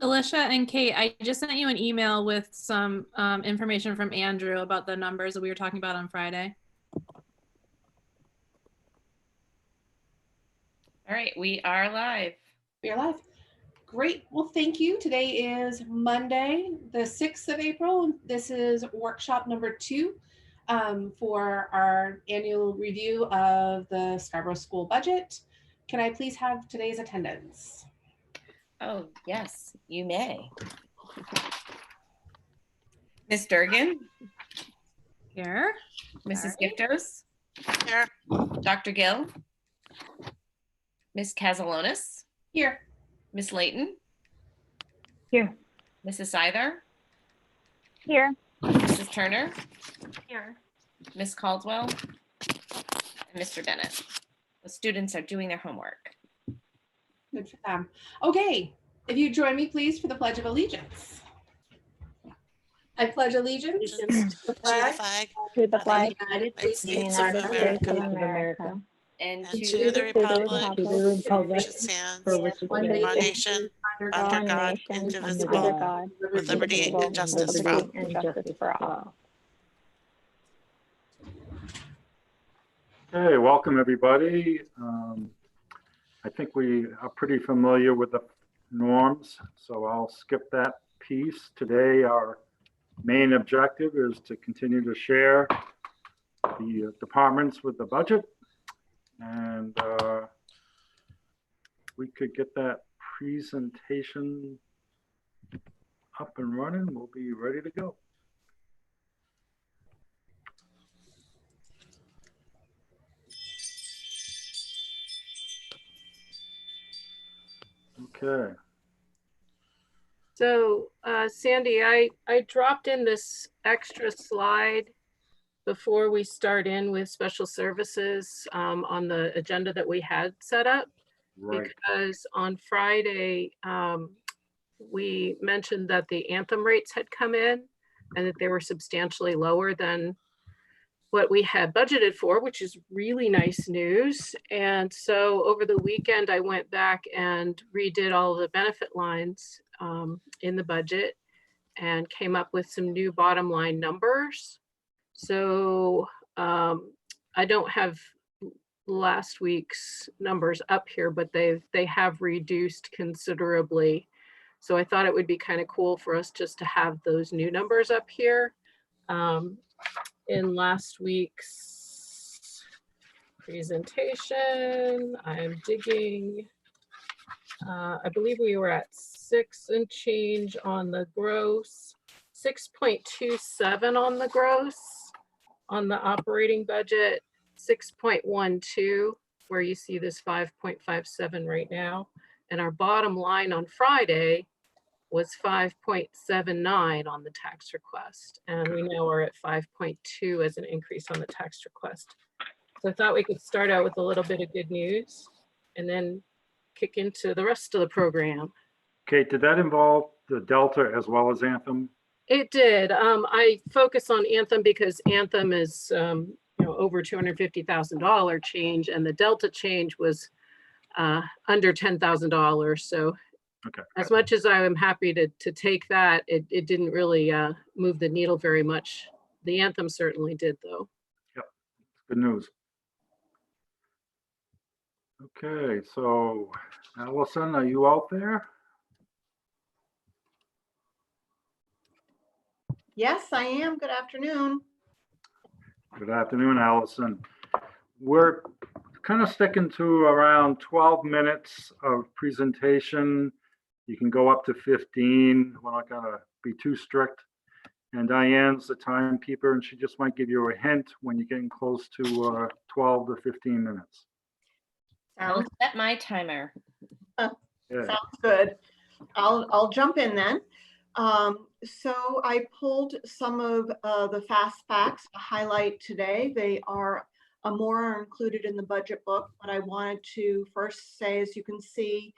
Alicia and Kate, I just sent you an email with some information from Andrew about the numbers that we were talking about on Friday. All right, we are live. We are live. Great. Well, thank you. Today is Monday, the 6th of April. This is workshop number 2 for our annual review of the Scarborough School budget. Can I please have today's attendance? Oh, yes, you may. Ms. Durgan? Here. Mrs. Sorry. Giftos? Here. Dr. Gill? Ms. Casalonis? Here. Ms. Layton? Here. Mrs. Seither? Here. Mrs. Turner? Here. Ms. Caldwell? And Mr. Bennett. The students are doing their homework. Good for them. Okay. If you join me, please, for the Pledge of Allegiance. I pledge allegiance to the flag To the flag United of the States of United States of America, America, And and to to the republic to the republic which stands, for which it one stands, nation, under under God, one God, nation, under indivisible, God, with liberty and justice for all. liberty and justice for all. Hey, welcome everybody. I think we are pretty familiar with the norms, so I'll skip that piece. Today, our main objective is to continue to share the departments with the budget. And we could get that presentation up and running. We'll be ready to go. Okay. So Sandy, I dropped in this extra slide before we start in with special services on the agenda that we had set up. Right. Because on Friday, we mentioned that the Anthem rates had come in and that they were substantially lower than what we had budgeted for, which is really nice news. And so over the weekend, I went back and redid all the benefit lines in the budget and came up with some new bottom line numbers. So I don't have last week's numbers up here, but they have reduced considerably. So I thought it would be kind of cool for us just to have those new numbers up here. In last week's presentation, I'm digging, I believe we were at 6 and change on the gross, 6.27 on the gross, on the operating budget, 6.12, where you see this 5.57 right now. And our bottom line on Friday was 5.79 on the tax request. And we now are at 5.2 as an increase on the tax request. So I thought we could start out with a little bit of good news and then kick into the rest of the program. Kate, did that involve the Delta as well as Anthem? It did. I focus on Anthem because Anthem is over $250,000 change, and the Delta change was under $10,000. So okay, as much as I am happy to take that, it didn't really move the needle very much. The Anthem certainly did, though. Yep, good news. Okay, so Allison, are you out there? Yes, I am. Good afternoon. Good afternoon, Allison. We're kind of sticking to around 12 minutes of presentation. You can go up to 15. We're not going to be too strict. And Diane's the timekeeper, and she just might give you a hint when you're getting close to 12 to 15 minutes. I'll set my timer. Yeah. Sounds good. I'll jump in then. So I pulled some of the fast facts to highlight today. They are more are included in the budget book, but I wanted to first say, as you can see,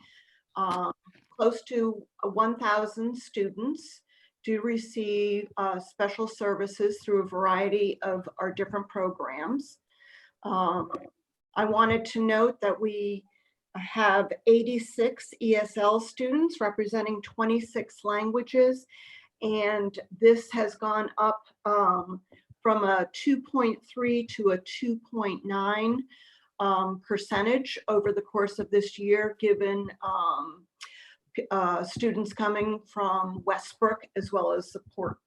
close to 1,000 students do receive special services through a variety of our different programs. I wanted to note that we have 86 ESL students representing 26 languages. And this has gone up from a 2.3 to a 2.9 percentage over the course of this year, given students coming from Westbrook as well as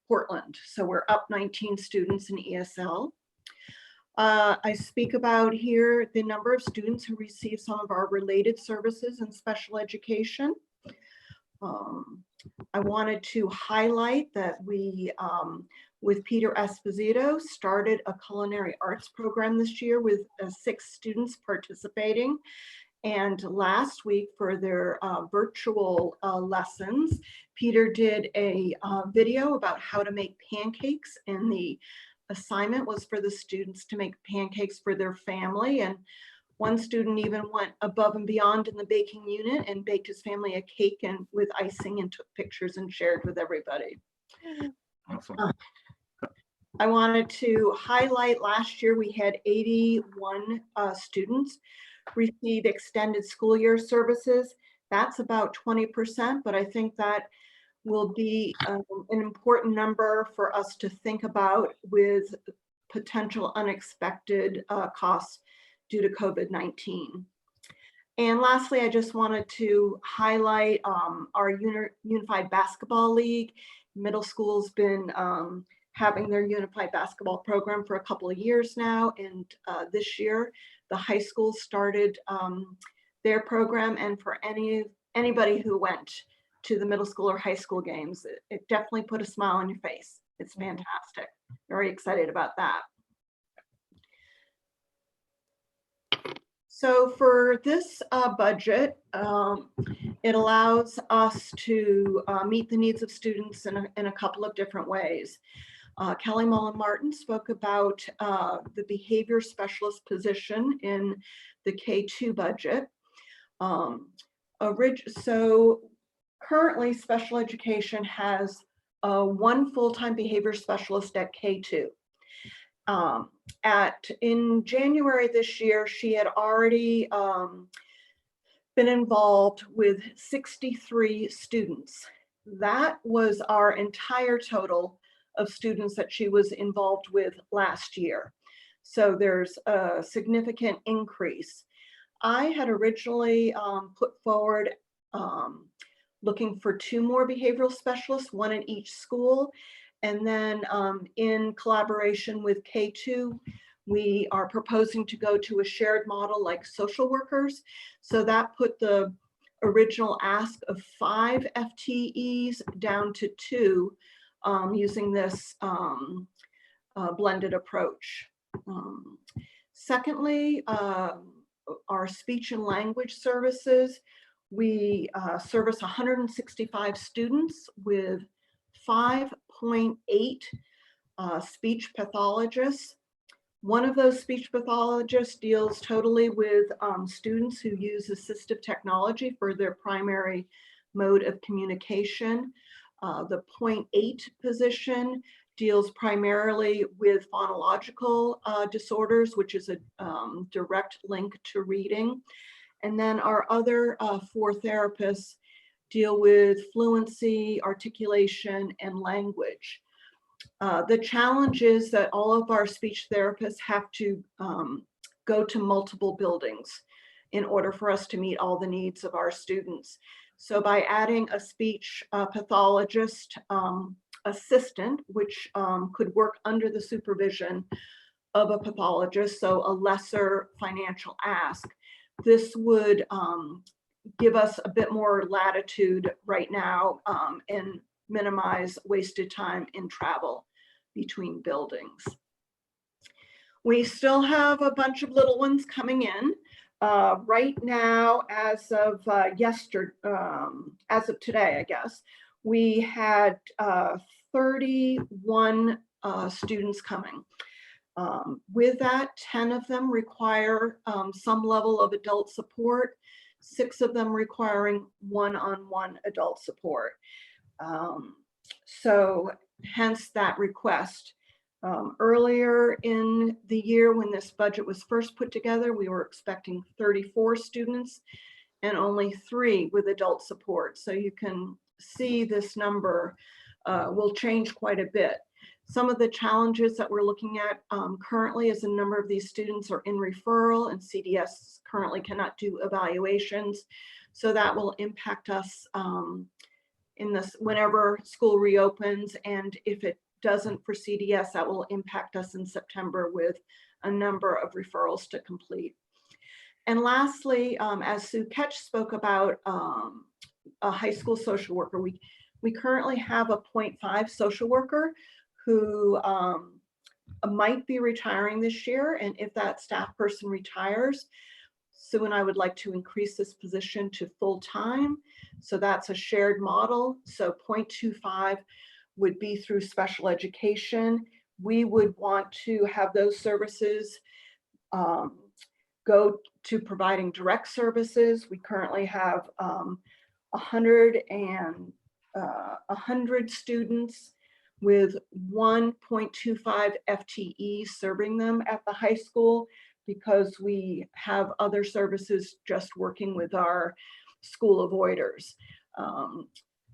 Portland. So we're up 19 students in ESL. I speak about here the number of students who receive some of our related services in special education. I wanted to highlight that we, with Peter Esposito, started a culinary arts program this year with 6 students participating. And last week for their virtual lessons, Peter did a video about how to make pancakes, and the assignment was for the students to make pancakes for their family. And one student even went above and beyond in the baking unit and baked his family a cake and with icing and took pictures and shared with everybody. Awesome. I wanted to highlight last year we had 81 students receive extended school year services. That's about 20%, but I think that will be an important number for us to think about with potential unexpected costs due to COVID-19. And lastly, I just wanted to highlight our Unified Basketball League. Middle school's been having their Unified Basketball program for a couple of years now. And this year, the high school started their program. And for anybody who went to the middle school or high school games, it definitely put a smile on your face. It's fantastic. Very excited about that. So for this budget, it allows us to meet the needs of students in a couple of different ways. Kelly Mullen Martin spoke about the behavior specialist position in the K-2 budget. So currently special education has one full-time behavior specialist at K-2. In January this year, she had already been involved with 63 students. That was our entire total of students that she was involved with last year. So there's a significant increase. I had originally put forward looking for 2 more behavioral specialists, 1 in each school. And then in collaboration with K2, we are proposing to go to a shared model like social workers. So that put the original ask of 5 FTEs down to 2 using this blended approach. Secondly, our speech and language services, we service 165 students with 5.8 speech pathologists. One of those speech pathologists deals totally with students who use assistive technology for their primary mode of communication. The 0.8 position deals primarily with phonological disorders, which is a direct link to reading. And then our other 4 therapists deal with fluency, articulation, and language. The challenge is that all of our speech therapists have to go to multiple buildings in order for us to meet all the needs of our students. So by adding a speech pathologist assistant, which could work under the supervision of a pathologist, so a lesser financial ask, this would give us a bit more latitude right now and minimize wasted time in travel between buildings. We still have a bunch of little ones coming in. Right now, as of today, I guess, we had 31 students coming. With that, 10 of them require some level of adult support, 6 of them requiring one-on-one adult support. So hence that request. Earlier in the year when this budget was first put together, we were expecting 34 students. and only 3 with adult support. So you can see this number will change quite a bit. Some of the challenges that we're looking at currently is a number of these students are in referral, and CDS currently cannot do evaluations. So that will impact us in this whenever school reopens. And if it doesn't for CDS, that will impact us in September with a number of referrals to complete. And lastly, as Sue Ketch spoke about a high school social worker, we currently have a 0.5 social worker who might be retiring this year. And if that staff person retires, Sue and I would like to increase this position to full-time. So that's a shared model. So 0.25 would be through special education. We would want to have those services go to providing direct services. We currently have 100 students with 1.25 FTE serving them at the high school, because we have other services just working with our school avoiders.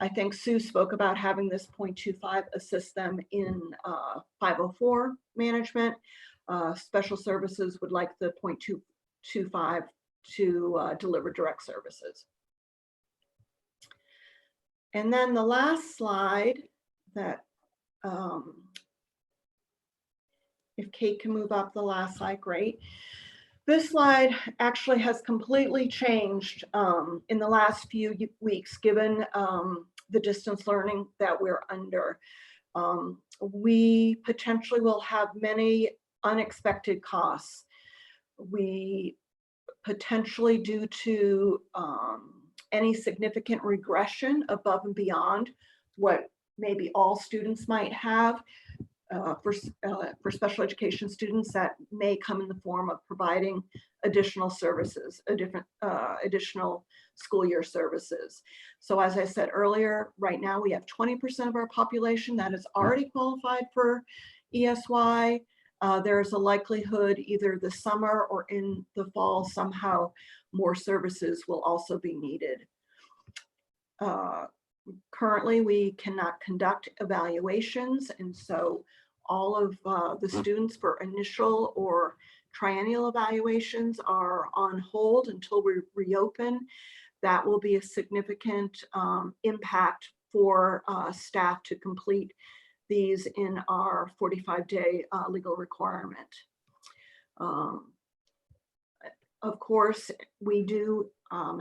I think Sue spoke about having this 0.25 assist them in 504 management. Special services would like the 0.25 to deliver direct services. And then the last slide that, if Kate can move up the last slide, great. This slide actually has completely changed in the last few weeks, given the distance learning that we're under. We potentially will have many unexpected costs. We potentially, due to any significant regression above and beyond what maybe all students might have, for special education students, that may come in the form of providing additional services, additional school year services. So as I said earlier, right now we have 20% of our population that is already qualified for ESY. There's a likelihood either this summer or in the fall, somehow more services will also be needed. Currently, we cannot conduct evaluations, and so all of the students for initial or triennial evaluations are on hold until we reopen. That will be a significant impact for staff to complete these in our 45-day legal requirement. Of course, we do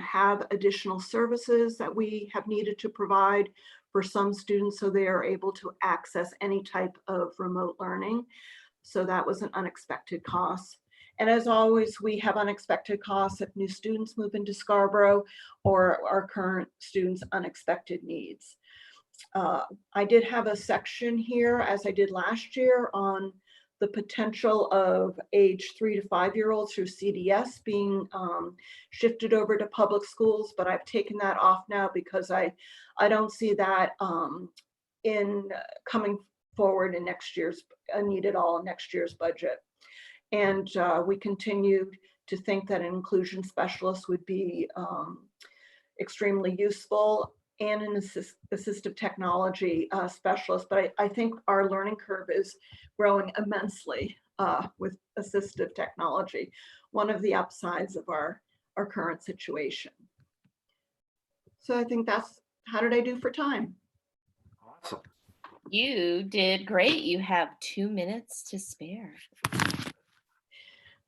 have additional services that we have needed to provide for some students so they are able to access any type of remote learning. So that was an unexpected cost. And as always, we have unexpected costs if new students move into Scarborough or our current students' unexpected needs. I did have a section here, as I did last year, on the potential of age 3 to 5 year olds through CDS being shifted over to public schools, but I've taken that off now because I don't see that in coming forward in next year's need at all in next year's budget. And we continue to think that an inclusion specialist would be extremely useful, and an assistive technology specialist. But I think our learning curve is growing immensely with assistive technology, one of the upsides of our current situation. So I think that's, how did I do for time? Awesome. You did great. You have 2 minutes to spare.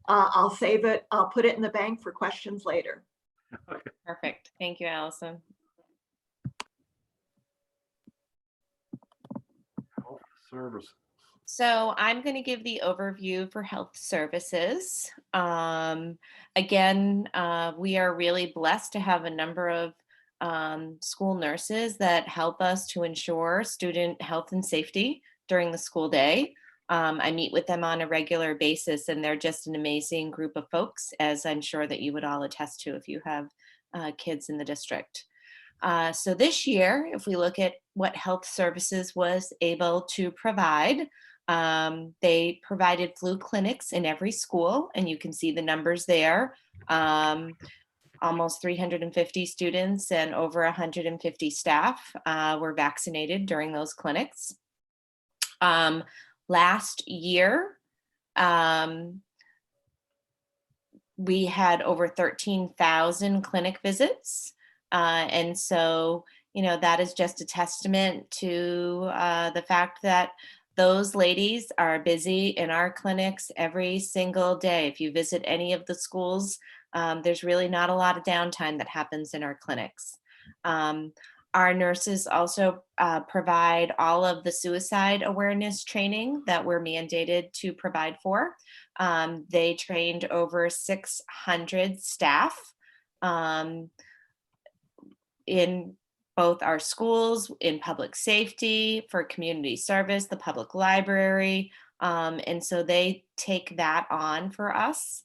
I'll save it. I'll put it in the bank for questions later. Perfect. Thank you, Allison. Health services. So I'm going to give the overview for health services. Again, we are really blessed to have a number of school nurses that help us to ensure student health and safety during the school day. I meet with them on a regular basis, and they're just an amazing group of folks, as I'm sure that you would all attest to if you have kids in the district. So this year, if we look at what health services was able to provide, they provided flu clinics in every school, and you can see the numbers there. almost 350 students and over 150 staff were vaccinated during those clinics. Last year, we had over 13,000 clinic visits. And so, that is just a testament to the fact that those ladies are busy in our clinics every single day. If you visit any of the schools, there's really not a lot of downtime that happens in our clinics. Our nurses also provide all of the suicide awareness training that we're mandated to provide for. They trained over 600 staff in both our schools, in public safety, for community service, the public library. And so they take that on for us.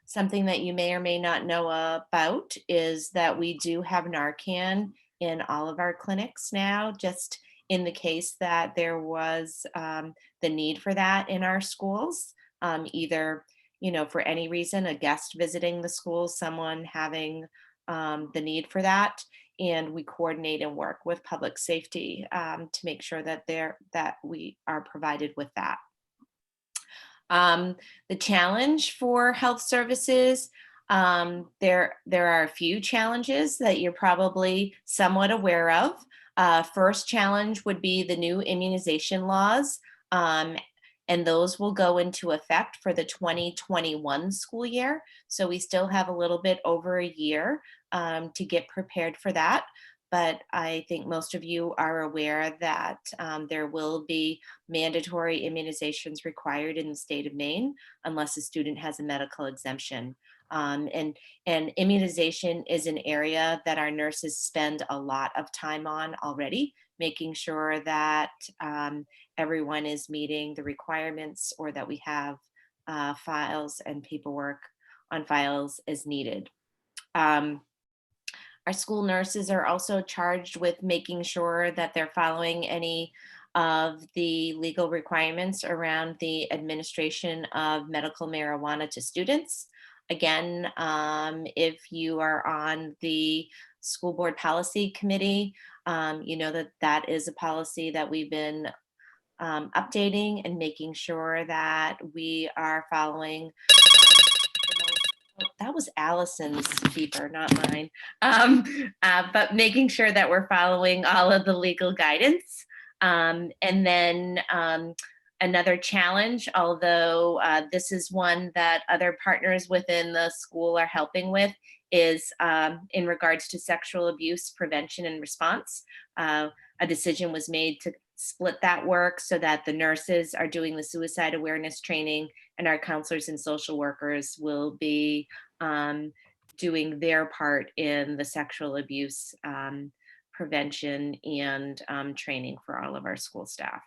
Something that you may or may not know about is that we do have Narcan in all of our clinics now, just in the case that there was the need for that in our schools, either, for any reason, a guest visiting the school, someone having the need for that, and we coordinate and work with public safety to make sure that we are provided with that. The challenge for health services, there are a few challenges that you're probably somewhat aware of. First challenge would be the new immunization laws, and those will go into effect for the 2021 school year. So we still have a little bit over a year to get prepared for that. But I think most of you are aware that there will be mandatory immunizations required in the state of Maine unless a student has a medical exemption. And immunization is an area that our nurses spend a lot of time on already, making sure that everyone is meeting the requirements or that we have files and paperwork on files as needed. Our school nurses are also charged with making sure that they're following any of the legal requirements around the administration of medical marijuana to students. Again, if you are on the school board policy committee, you know that is a policy that we've been updating and making sure that we are following. That was Allison's beeper, not mine. But making sure that we're following all of the legal guidance. And then another challenge, although this is one that other partners within the school are helping with, is in regards to sexual abuse prevention and response. A decision was made to split that work so that the nurses are doing the suicide awareness training and our counselors and social workers will be doing their part in the sexual abuse prevention and training for all of our school staff.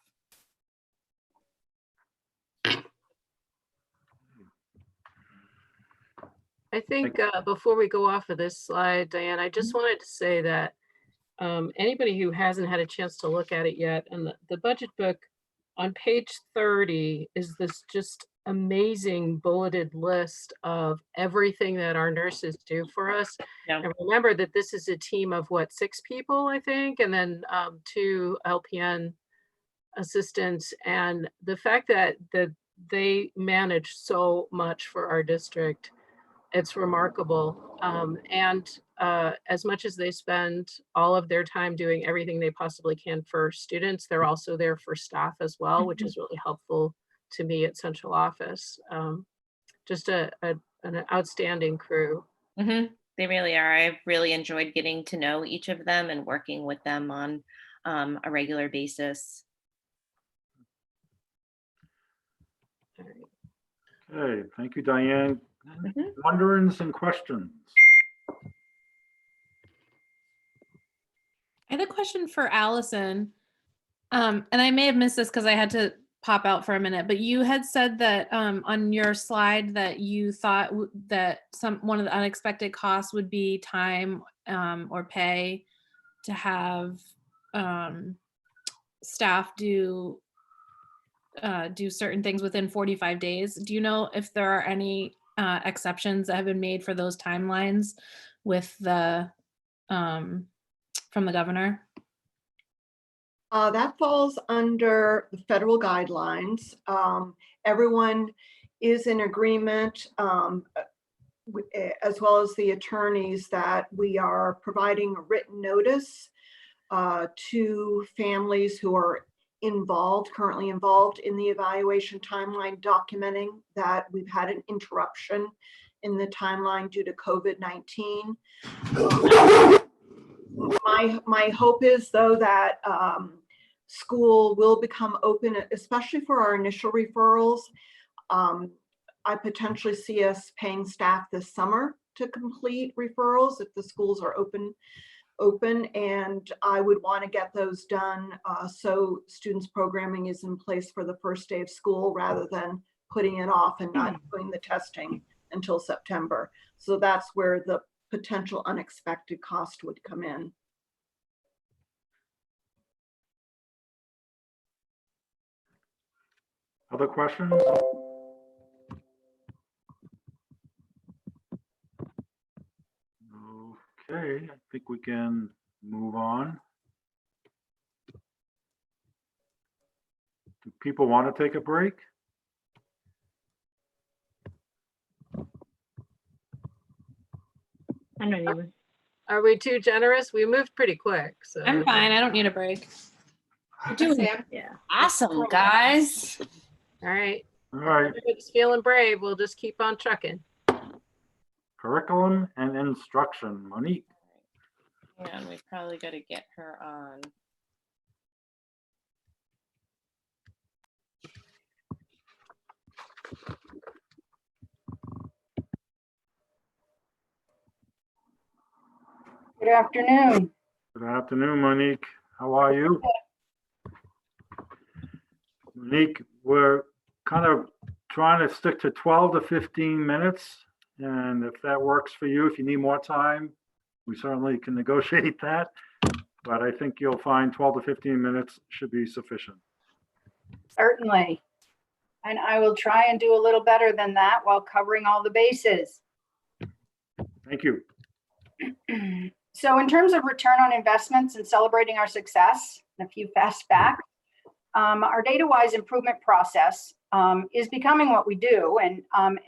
I think before we go off of this slide, Diane, I just wanted to say that anybody who hasn't had a chance to look at it yet, and the budget book on page 30 is this just amazing bulleted list of everything that our nurses do for us. Yeah. And remember that this is a team of 6 people, I think, and then 2 LPN assistants. And the fact that they manage so much for our district, it's remarkable. As much as they spend all of their time doing everything they possibly can for students, they're also there for staff as well, which is really helpful to me at central office. Just an outstanding crew. Mm-hmm. They really are. I've really enjoyed getting to know each of them and working with them on a regular basis. Okay, thank you, Diane. Wonderings and questions? I had a question for Allison. And I may have missed this because I had to pop out for a minute, but you had said that on your slide that you thought that one of the unexpected costs would be time or pay to have staff do certain things within 45 days. Do you know if there are any exceptions that have been made for those timelines with the, from the governor? That falls under the federal guidelines. Everyone is in agreement, as well as the attorneys, that we are providing a written notice to families who are currently involved in the evaluation timeline, documenting that we've had an interruption in the timeline due to COVID-19. My hope is, though, that school will become open, especially for our initial referrals. I potentially see us paying staff this summer to complete referrals if the schools are open, and I would want to get those done so students' programming is in place for the first day of school, rather than putting it off and not doing the testing until September. So that's where the potential unexpected cost would come in. Other questions? Okay, I think we can move on. Do people want to take a break? I don't even. Are we too generous? We moved pretty quick, so. I'm fine. I don't need a break. Sam? Yeah. Awesome, guys. All right, All right, everybody's feeling brave. We'll just keep on trucking. curriculum and instruction. Monique. And we probably got to get her on. Good afternoon. Good afternoon, Monique. How are you? Monique, we're kind of trying to stick to 12 to 15 minutes. And if that works for you, if you need more time, we certainly can negotiate that. But I think you'll find 12 to 15 minutes should be sufficient. Certainly. And I will try and do a little better than that while covering all the bases. Thank you. So in terms of return on investments and celebrating our success, a few fast facts, our data-wise improvement process is becoming what we do. And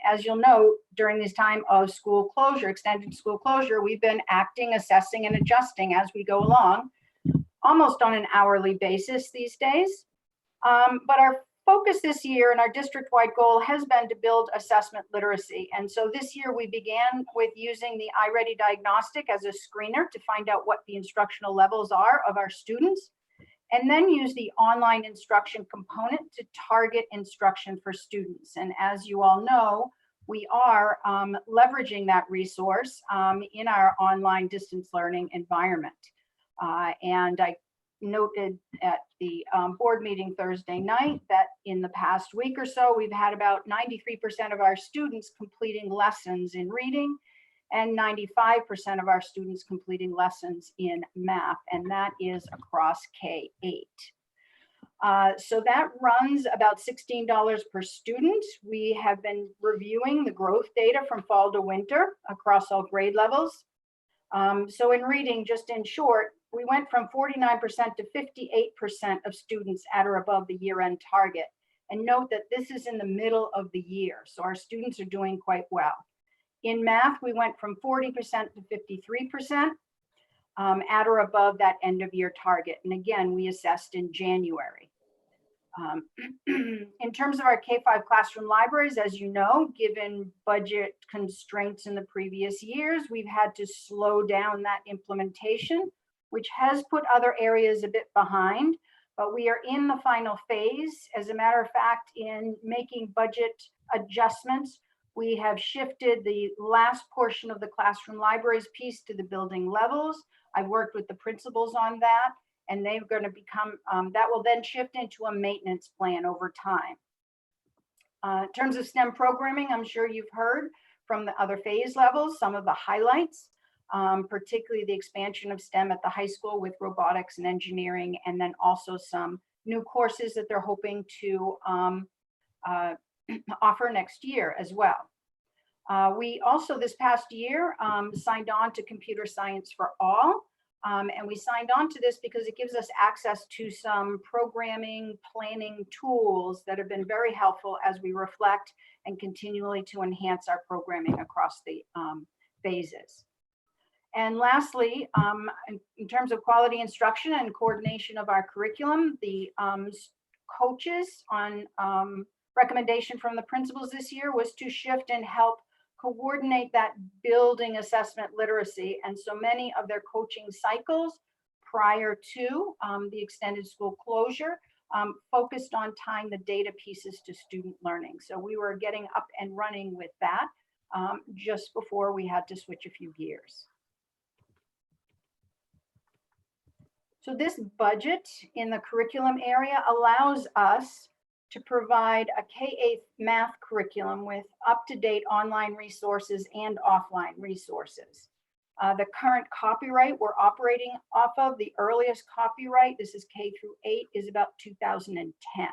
as you'll know, during this time of school closure, extended school closure, we've been acting, assessing, and adjusting as we go along, almost on an hourly basis these days. But our focus this year and our district-wide goal has been to build assessment literacy. And so this year we began with using the iReady diagnostic as a screener to find out what the instructional levels are of our students, and then use the online instruction component to target instruction for students. And as you all know, we are leveraging that resource in our online distance learning environment. And I noted at the board meeting Thursday night that in the past week or so, we've had about 93% of our students completing lessons in reading and 95% of our students completing lessons in math, and that is across K-8. So that runs about $16 per student. We have been reviewing the growth data from fall to winter across all grade levels. So in reading, just in short, we went from 49% to 58% of students at or above the year-end target. And note that this is in the middle of the year, so our students are doing quite well. In math, we went from 40% to 53% at or above that end of year target. And again, we assessed in January. In terms of our K-5 classroom libraries, as you know, given budget constraints in the previous years, we've had to slow down that implementation, which has put other areas a bit behind, but we are in the final phase. As a matter of fact, in making budget adjustments, we have shifted the last portion of the classroom libraries piece to the building levels. I've worked with the principals on that, and they're going to become, that will then shift into a maintenance plan over time. In terms of STEM programming, I'm sure you've heard from the other phase levels, some of the highlights, particularly the expansion of STEM at the high school with robotics and engineering, and then also some new courses that they're hoping to offer next year as well. We also this past year signed on to Computer Science for All. And we signed on to this because it gives us access to some programming planning tools that have been very helpful as we reflect and continually to enhance our programming across the phases. And lastly, in terms of quality instruction and coordination of our curriculum, the coaches on recommendation from the principals this year was to shift and help coordinate that building assessment literacy. And so many of their coaching cycles prior to the extended school closure focused on tying the data pieces to student learning. So we were getting up and running with that just before we had to switch a few gears. So this budget in the curriculum area allows us to provide a K-8 math curriculum with up-to-date online resources and offline resources. The current copyright we're operating off of, the earliest copyright, this is K through 8, is about 2010.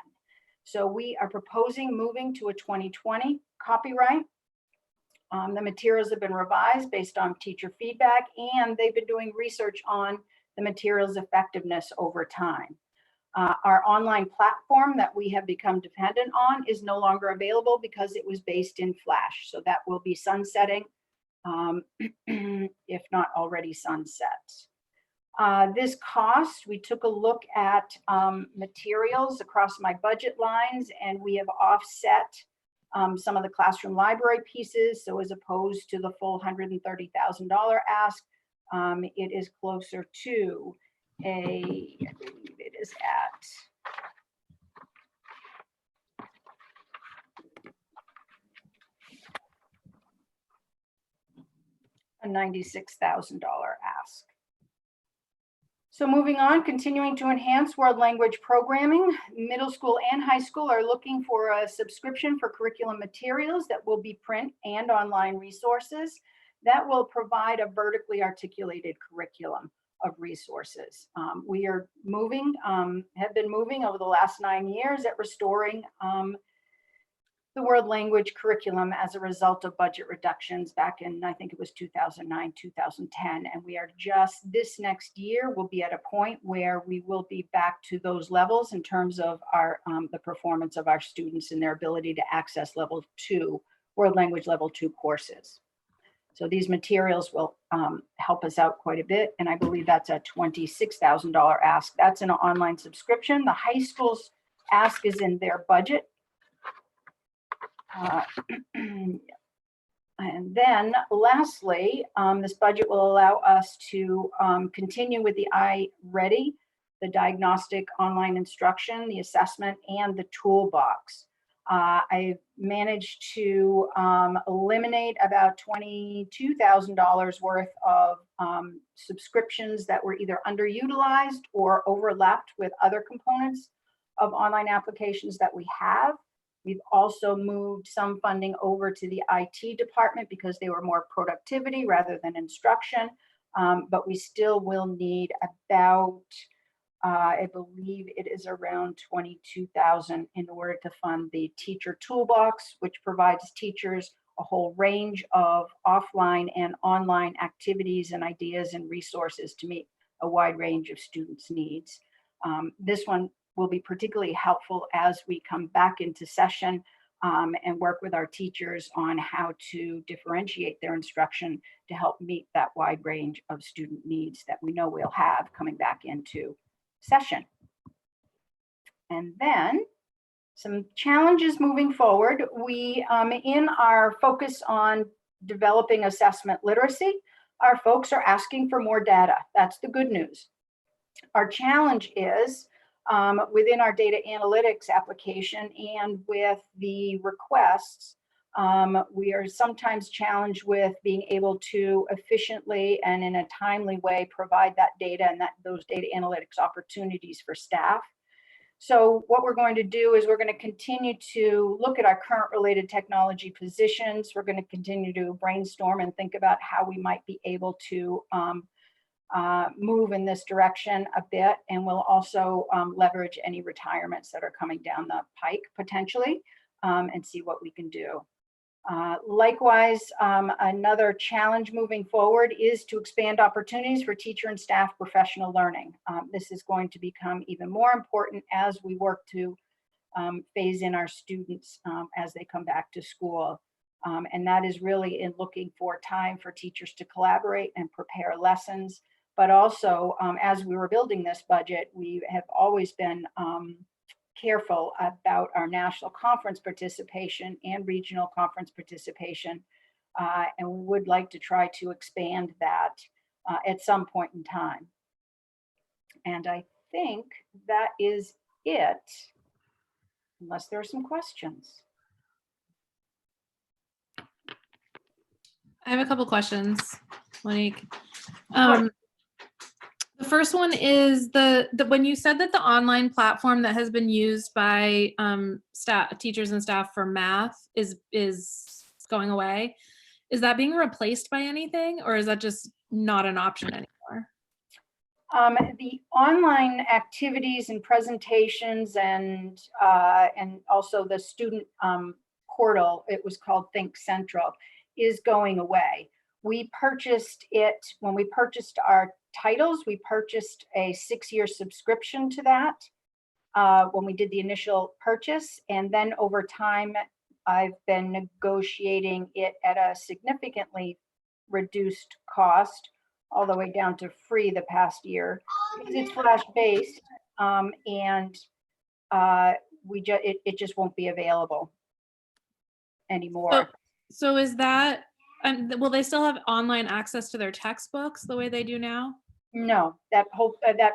So we are proposing moving to a 2020 copyright. The materials have been revised based on teacher feedback, and they've been doing research on the material's effectiveness over time. Our online platform that we have become dependent on is no longer available because it was based in Flash. So that will be sunsetting, if not already sunset. This cost, we took a look at materials across my budget lines, and we have offset some of the classroom library pieces. So as opposed to the full $130,000 ask, it is closer to I believe it is at a $96,000 ask. So moving on, continuing to enhance world language programming, middle school and high school are looking for a subscription for curriculum materials that will be print and online resources that will provide a vertically articulated curriculum of resources. We are moving, have been moving over the last 9 years at restoring the world language curriculum as a result of budget reductions back in, I think it was 2009, 2010. And we are just, this next year, we'll be at a point where we will be back to those levels in terms of our the performance of our students and their ability to access level 2, world language level 2 courses. So these materials will help us out quite a bit. And I believe that's a $26,000 ask. That's an online subscription. The high school's ask is in their budget. And then lastly, this budget will allow us to continue with the iReady, the diagnostic online instruction, the assessment, and the toolbox. I've managed to eliminate about $22,000 worth of subscriptions that were either underutilized or overlapped with other components of online applications that we have. We've also moved some funding over to the IT department because they were more productivity rather than instruction. But we still will need about, I believe it is around $22,000 in order to fund the teacher toolbox, which provides teachers a whole range of offline and online activities and ideas and resources to meet a wide range of students' needs. This one will be particularly helpful as we come back into session and work with our teachers on how to differentiate their instruction to help meet that wide range of student needs that we know we'll have coming back into session. And then some challenges moving forward. We, in our focus on developing assessment literacy, our folks are asking for more data. That's the good news. Our challenge is within our data analytics application and with the requests, we are sometimes challenged with being able to efficiently and in a timely way provide that data and those data analytics opportunities for staff. So what we're going to do is we're going to continue to look at our current related technology positions. We're going to continue to brainstorm and think about how we might be able to move in this direction a bit, and we'll also leverage any retirements that are coming down the pike potentially and see what we can do. Likewise, another challenge moving forward is to expand opportunities for teacher and staff professional learning. This is going to become even more important as we work to phase in our students as they come back to school. And that is really in looking for time for teachers to collaborate and prepare lessons. But also, as we were building this budget, we have always been careful about our national conference participation and regional conference participation. And we would like to try to expand that at some point in time. And I think that is it, unless there are some questions. I have a couple questions, Monique. The first one is the when you said that the online platform that has been used by teachers and staff for math is going away. Is that being replaced by anything, or is that just not an option anymore? The online activities and presentations and also the student portal, it was called Think Central, is going away. We purchased it when we purchased our titles. We purchased a 6-year subscription to that when we did the initial purchase. And then over time, I've been negotiating it at a significantly reduced cost, all the way down to free the past year, because it's Flash based, and it just won't be available anymore. So is that, will they still have online access to their textbooks the way they do now? No, that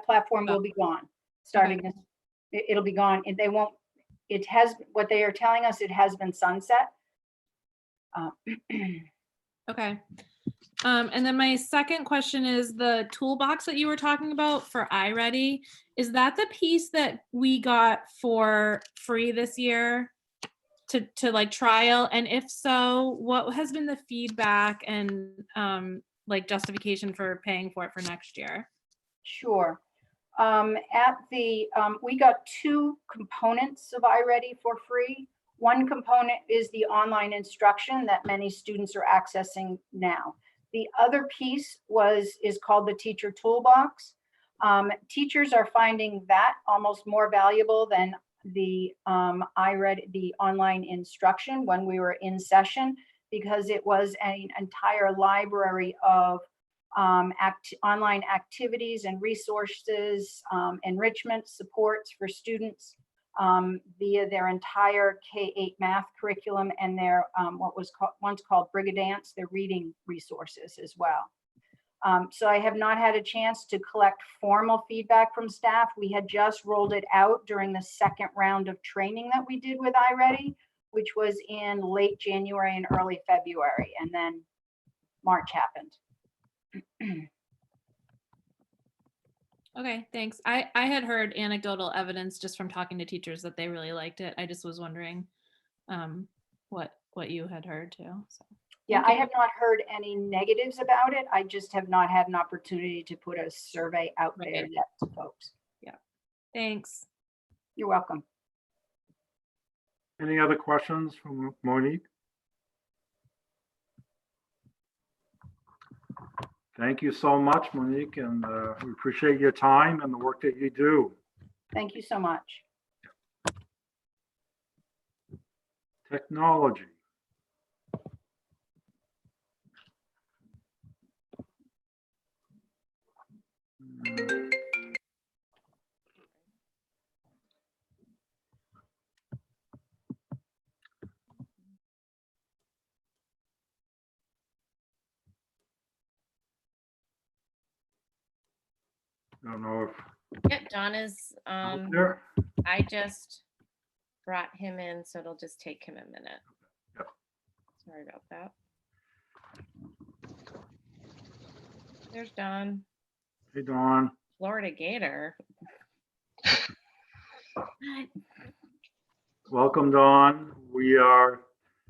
platform will be gone starting Okay. this. It'll be gone, and they won't. It has, what they are telling us, it has been sunset. Okay. And then my second question is the toolbox that you were talking about for iReady. Is that the piece that we got for free this year to like trial? And if so, what has been the feedback and like justification for paying for it for next year? Sure. We got 2 components of iReady for free. One component is the online instruction that many students are accessing now. The other piece is called the Teacher Toolbox. Teachers are finding that almost more valuable than the iReady, the online instruction when we were in session, because it was an entire library of online activities and resources, enrichment supports for students via their entire K-8 math curriculum and their what was once called Brigadance, their reading resources as well. So I have not had a chance to collect formal feedback from staff. We had just rolled it out during the second round of training that we did with iReady, which was in late January and early February, and then March happened. Okay, thanks. I had heard anecdotal evidence just from talking to teachers that they really liked it. I just was wondering what you had heard too. So. Yeah, I have not heard any negatives about it. I just have not had an opportunity to put a survey out there yet to folks. Yeah, thanks. You're welcome. Any other questions from Monique? Thank you so much, Monique, and we appreciate your time and the work that you do. Thank you so much. Technology. I don't know if Yep, Don is, there. I just brought him in, so it'll just take him a minute. Yep. Sorry about that. There's Don, Hey, Dawn. Florida Gator. Welcome, Dawn. We are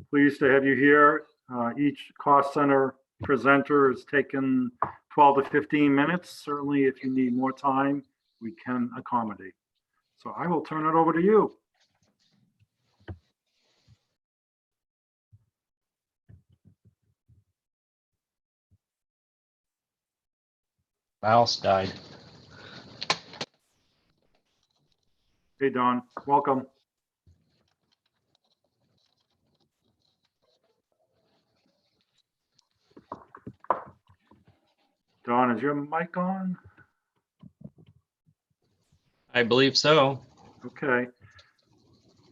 pleased to have you here. Each cost center presenter has taken 12 to 15 minutes. Certainly, if you need more time, we can accommodate. So I will turn it over to you. Mouse died. Hey, Don, welcome. Don, is your mic on? I believe so. Okay.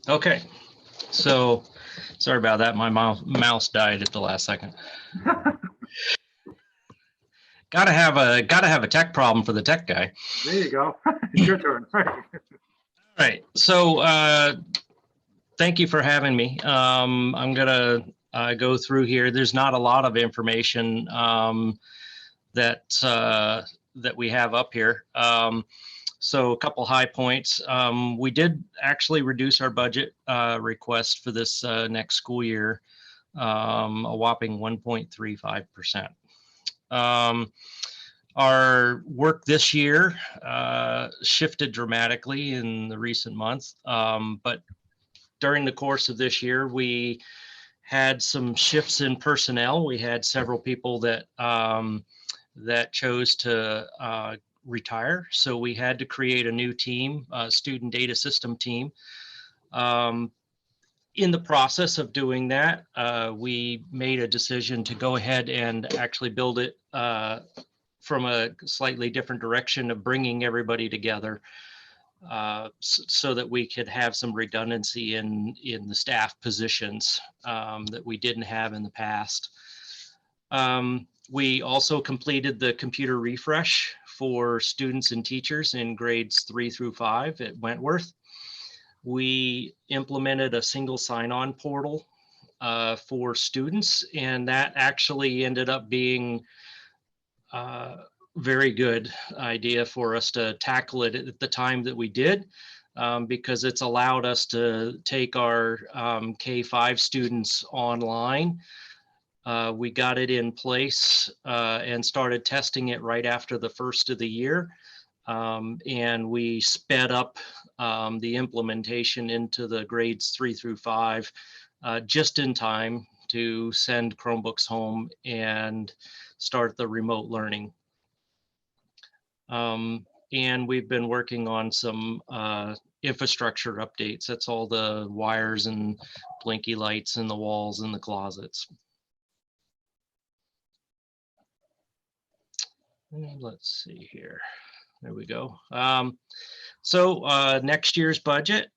Okay. So sorry about that. My mouse died at the last second. Gotta have a tech problem for the tech guy. There you go. It's your turn. All right. So thank you for having me. I'm gonna go through here. There's not a lot of information that we have up here. So a couple high points. We did actually reduce our budget request for this next school year, a whopping 1.35%. Our work this year shifted dramatically in the recent months, but during the course of this year, we had some shifts in personnel. We had several people that that chose to retire, so we had to create a new team, a student data system team. In the process of doing that, we made a decision to go ahead and actually build it from a slightly different direction of bringing everybody together so that we could have some redundancy in the staff positions that we didn't have in the past. We also completed the computer refresh for students and teachers in grades 3 through 5 at Wentworth. We implemented a single sign-on portal for students, and that actually ended up being very good idea for us to tackle it at the time that we did, because it's allowed us to take our K-5 students online. We got it in place and started testing it right after the first of the year. And we sped up the implementation into the grades 3 through 5 just in time to send Chromebooks home and start the remote learning. And we've been working on some infrastructure updates. That's all the wires and blinky lights in the walls and the closets. And let's see here. There we go. So next year's budget,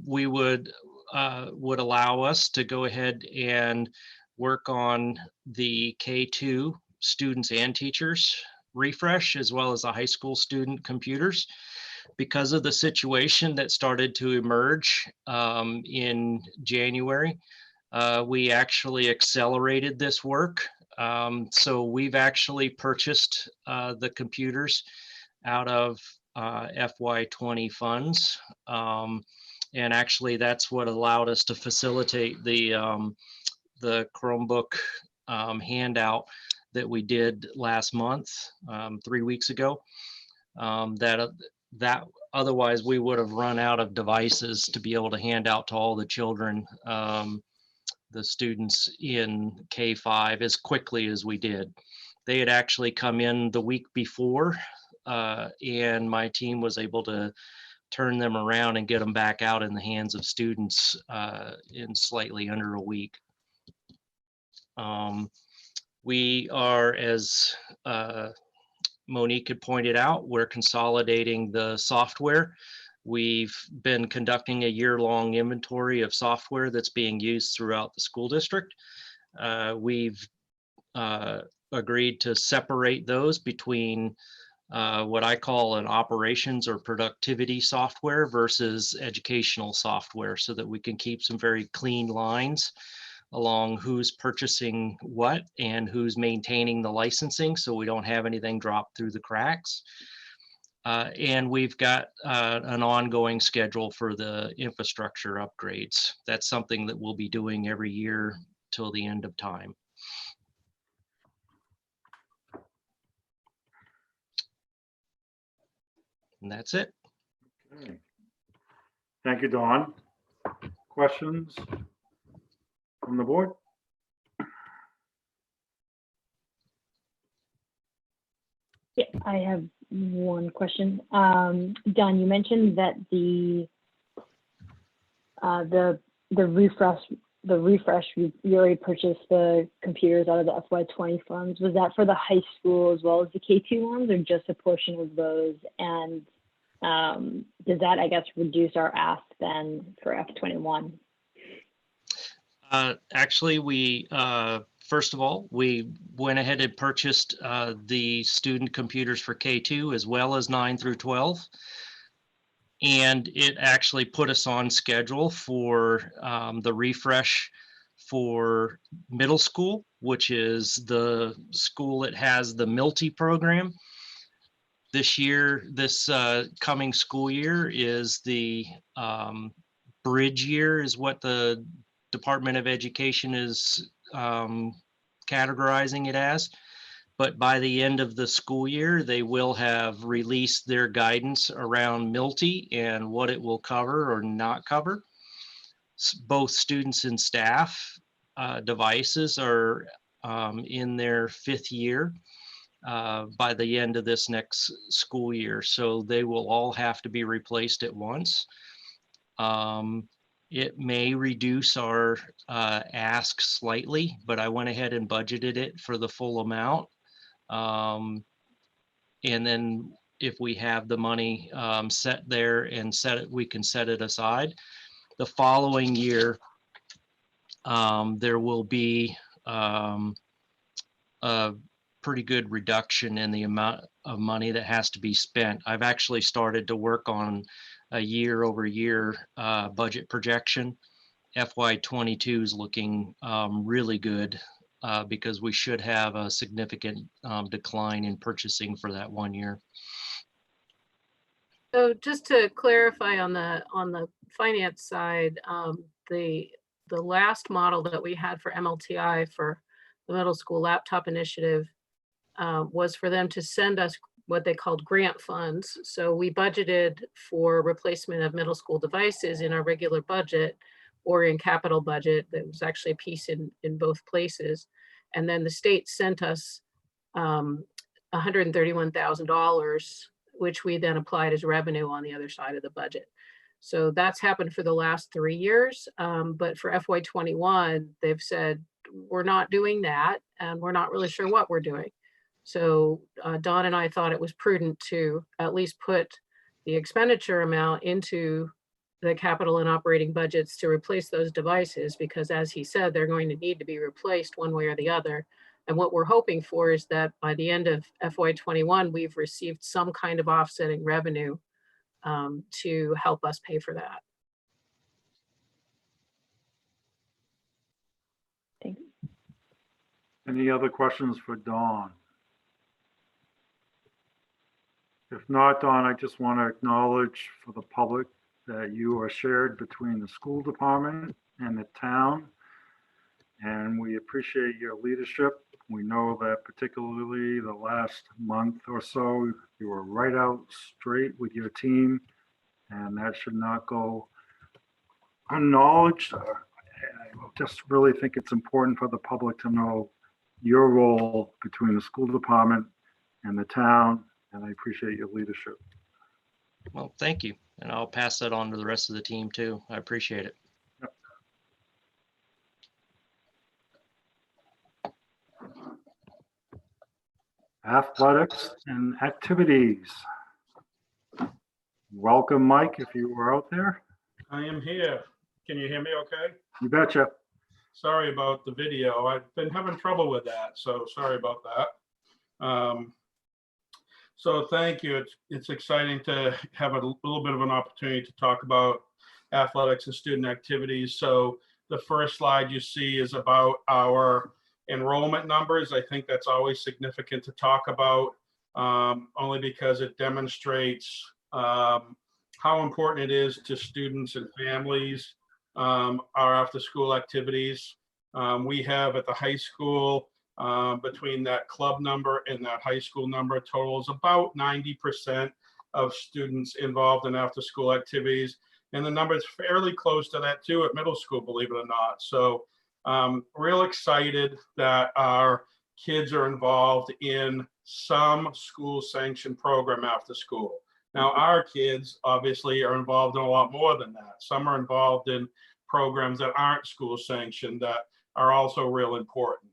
we would allow us to go ahead and work on the K2 students and teachers refresh, as well as the high school student computers. Because of the situation that started to emerge in January, we actually accelerated this work. So we've actually purchased the computers out of FY20 funds. And actually that's what allowed us to facilitate the Chromebook handout that we did last month, 3 weeks ago. That otherwise we would have run out of devices to be able to hand out to all the children, the students in K-5 as quickly as we did. They had actually come in the week before, and my team was able to turn them around and get them back out in the hands of students in slightly under a week. We are, as Monique had pointed out, we're consolidating the software. We've been conducting a year-long inventory of software that's being used throughout the school district. We've agreed to separate those between what I call an operations or productivity software versus educational software, so that we can keep some very clean lines along who's purchasing what and who's maintaining the licensing, so we don't have anything drop through the cracks. And we've got an ongoing schedule for the infrastructure upgrades. That's something that we'll be doing every year till the end of time. And that's it. Okay. Thank you, Dawn. Questions from the board? Yeah, I have one question. Don, you mentioned that the refresh, you already purchased the computers out of the FY20 funds. Was that for the high school as well as the K2 ones, or just a portion of those? And does that, I guess, reduce our ask then for F21? Actually, we first of all, we went ahead and purchased the student computers for K2 as well as 9 through 12. And it actually put us on schedule for the refresh for middle school, which is the school that has the MILTI program. This year, this coming school year is the bridge year, is what the Department of Education is categorizing it as. But by the end of the school year, they will have released their guidance around MILTI and what it will cover or not cover. Both students and staff devices are in their 5th year by the end of this next school year. So they will all have to be replaced at once. It may reduce our ask slightly, but I went ahead and budgeted it for the full amount. And then if we have the money set there and set it, we can set it aside. The following year, there will be a pretty good reduction in the amount of money that has to be spent. I've actually started to work on a year-over-year budget projection. FY22 is looking really good because we should have a significant decline in purchasing for that 1 year. So just to clarify on the finance side, the last model that we had for MLTI for the middle school laptop initiative was for them to send us what they called grant funds. So we budgeted for replacement of middle school devices in our regular budget or in capital budget. There was actually a piece in both places. And then the state sent us $131,000, which we then applied as revenue on the other side of the budget. So that's happened for the last 3 years. But for FY21, they've said, we're not doing that, and we're not really sure what we're doing. So Don and I thought it was prudent to at least put the expenditure amount into the capital and operating budgets to replace those devices, because as he said, they're going to need to be replaced one way or the other. And what we're hoping for is that by the end of FY21, we've received some kind of offsetting revenue to help us pay for that. Thanks. Any other questions for Dawn? If not, Dawn, I just want to acknowledge for the public that you are shared between the school department and the town. And we appreciate your leadership. We know that particularly the last month or so, you were right out straight with your team, and that should not go unacknowledged. I just really think it's important for the public to know your role between the school department and the town, and I appreciate your leadership. Well, thank you. And I'll pass that on to the rest of the team too. I appreciate it. Athletics and activities. Welcome, Mike, if you were out there. I am here. Can you hear me okay? You betcha. Sorry about the video. I've been having trouble with that, so sorry about that. So thank you. It's exciting to have a little bit of an opportunity to talk about athletics and student activities. So the first slide you see is about our enrollment numbers. I think that's always significant to talk about, only because it demonstrates how important it is to students and families, our after school activities. We have at the high school, between that club number and that high school number totals about 90% of students involved in after school activities. And the number is fairly close to that too at middle school, believe it or not. So real excited that our kids are involved in some school sanctioned program after school. Now, our kids obviously are involved in a lot more than that. Some are involved in programs that aren't school sanctioned that are also real important.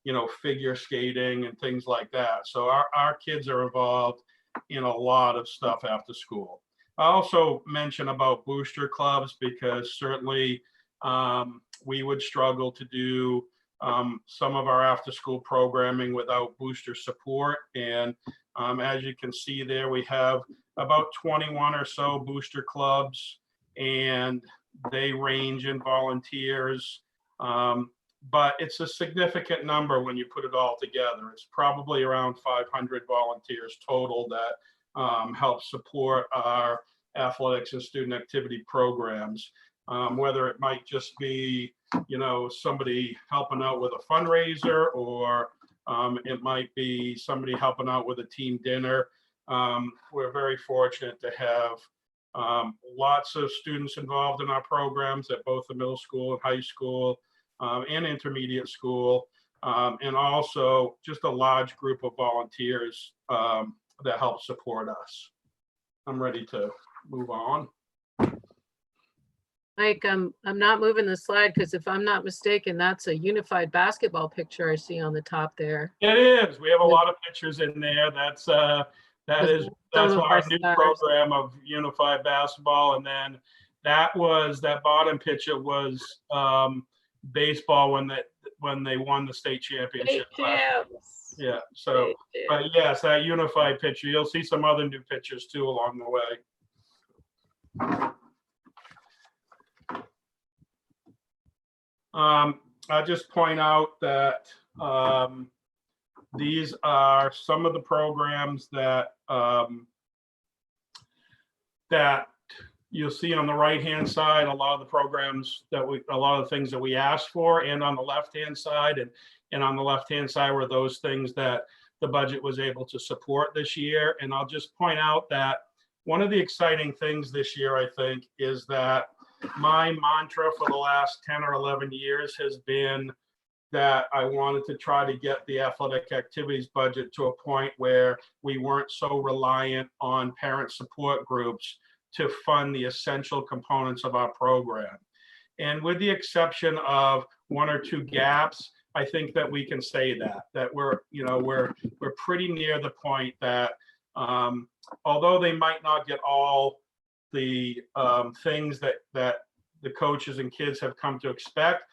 You know, figure skating and things like that. So our kids are involved in a lot of stuff after school. I also mention about booster clubs because certainly we would struggle to do some of our after school programming without booster support. And as you can see there, we have about 21 or so booster clubs, and they range in volunteers. But it's a significant number when you put it all together. It's probably around 500 volunteers total that help support our athletics and student activity programs. Whether it might just be, you know, somebody helping out with a fundraiser, or it might be somebody helping out with a team dinner. We're very fortunate to have lots of students involved in our programs at both the middle school and high school and intermediate school, and also just a large group of volunteers that help support us. I'm ready to move on. Mike, I'm not moving the slide because if I'm not mistaken, that's a unified basketball picture I see on the top there. It is. We have a lot of pictures in there. That's that's our new program of unified basketball, and then that bottom picture was baseball when they won the state championship. Yeah. So, but yes, that unified picture. You'll see some other new pictures too along the way. I'll just point out that these are some of the programs that that you'll see on the right-hand side. A lot of the programs a lot of the things that we asked for, and on the left-hand side, and on the left-hand side were those things that the budget was able to support this year. And I'll just point out that one of the exciting things this year, I think, is that my mantra for the last 10 or 11 years has been that I wanted to try to get the athletic activities budget to a point where we weren't so reliant on parent support groups to fund the essential components of our program. And with the exception of one or two gaps, I think that we can say that we're pretty near the point that although they might not get all the things that the coaches and kids have come to expect,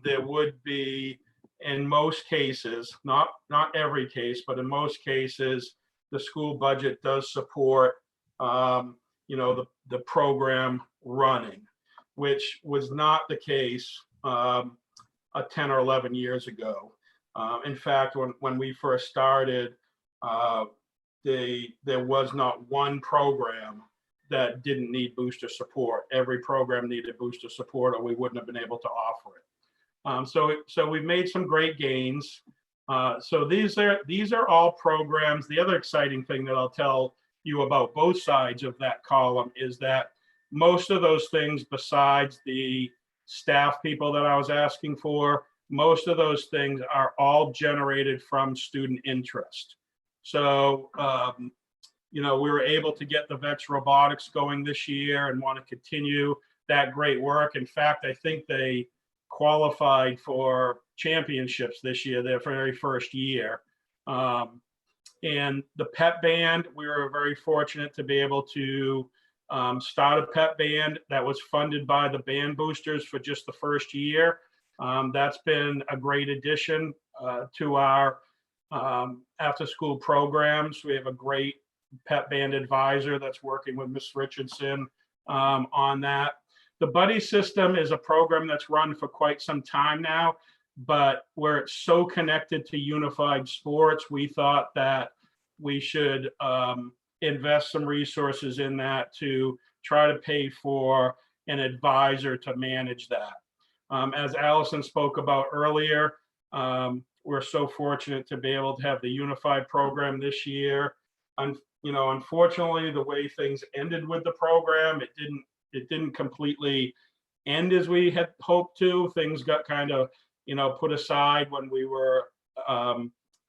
there would be, in most cases, not every case, but in most cases, the school budget does support the program running, which was not the case 10 or 11 years ago. In fact, when we first started, there was not one program that didn't need booster support. Every program needed booster support, or we wouldn't have been able to offer it. So we've made some great gains. So these are all programs. The other exciting thing that I'll tell you about both sides of that column is that most of those things, besides the staff people that I was asking for, most of those things are all generated from student interest. So, we were able to get the VEX robotics going this year and want to continue that great work. In fact, I think they qualified for championships this year, their very first year. And the pep band, we were very fortunate to be able to start a pep band that was funded by the band boosters for just the first year. That's been a great addition to our after school programs. We have a great pep band advisor that's working with Ms. Richardson on that. The buddy system is a program that's run for quite some time now, but where it's so connected to unified sports, we thought that we should invest some resources in that to try to pay for an advisor to manage that. As Allison spoke about earlier, we're so fortunate to be able to have the unified program this year. Unfortunately, the way things ended with the program, it didn't completely end as we had hoped to. Things got kind of, put aside when we were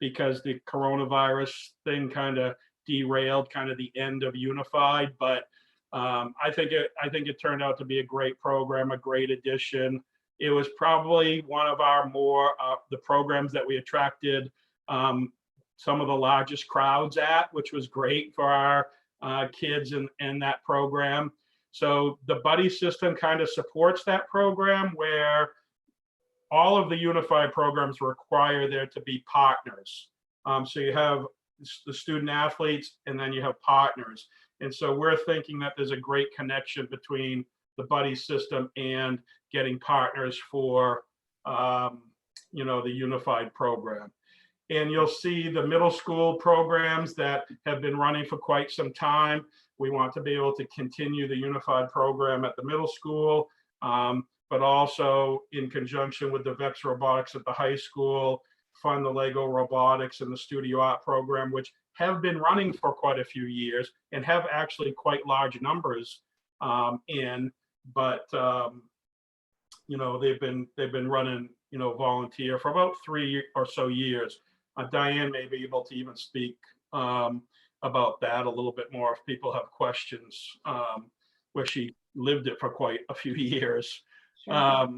because the coronavirus thing kind of derailed kind of the end of Unified, but I think it turned out to be a great program, a great addition. It was probably one of our more the programs that we attracted some of the largest crowds at, which was great for our kids in that program. So the buddy system kind of supports that program, where all of the Unified programs require there to be partners. So you have the student athletes, and then you have partners. And so we're thinking that there's a great connection between the buddy system and getting partners for, you know, the Unified program. And you'll see the middle school programs that have been running for quite some time. We want to be able to continue the Unified program at the middle school, but also in conjunction with the VEX Robotics at the high school, fund the Lego Robotics and the Studio Art program, which have been running for quite a few years and have actually quite large numbers but you know, they've been running, you know, volunteer for about 3 or so years. Diane may be able to even speak about that a little bit more if people have questions, where she lived it for quite a few years. Sure.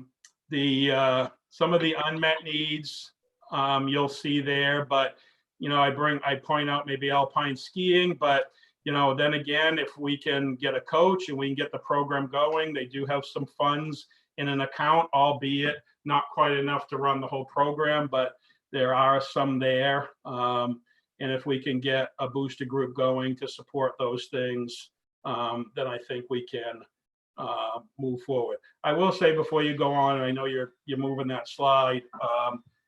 Some of the unmet needs you'll see there, but you know, I point out maybe alpine skiing, but you know, then again, if we can get a coach and we can get the program going, they do have some funds in an account, albeit not quite enough to run the whole program, but there are some there. And if we can get a booster group going to support those things, then I think we can move forward. I will say before you go on, and I know you're moving that slide,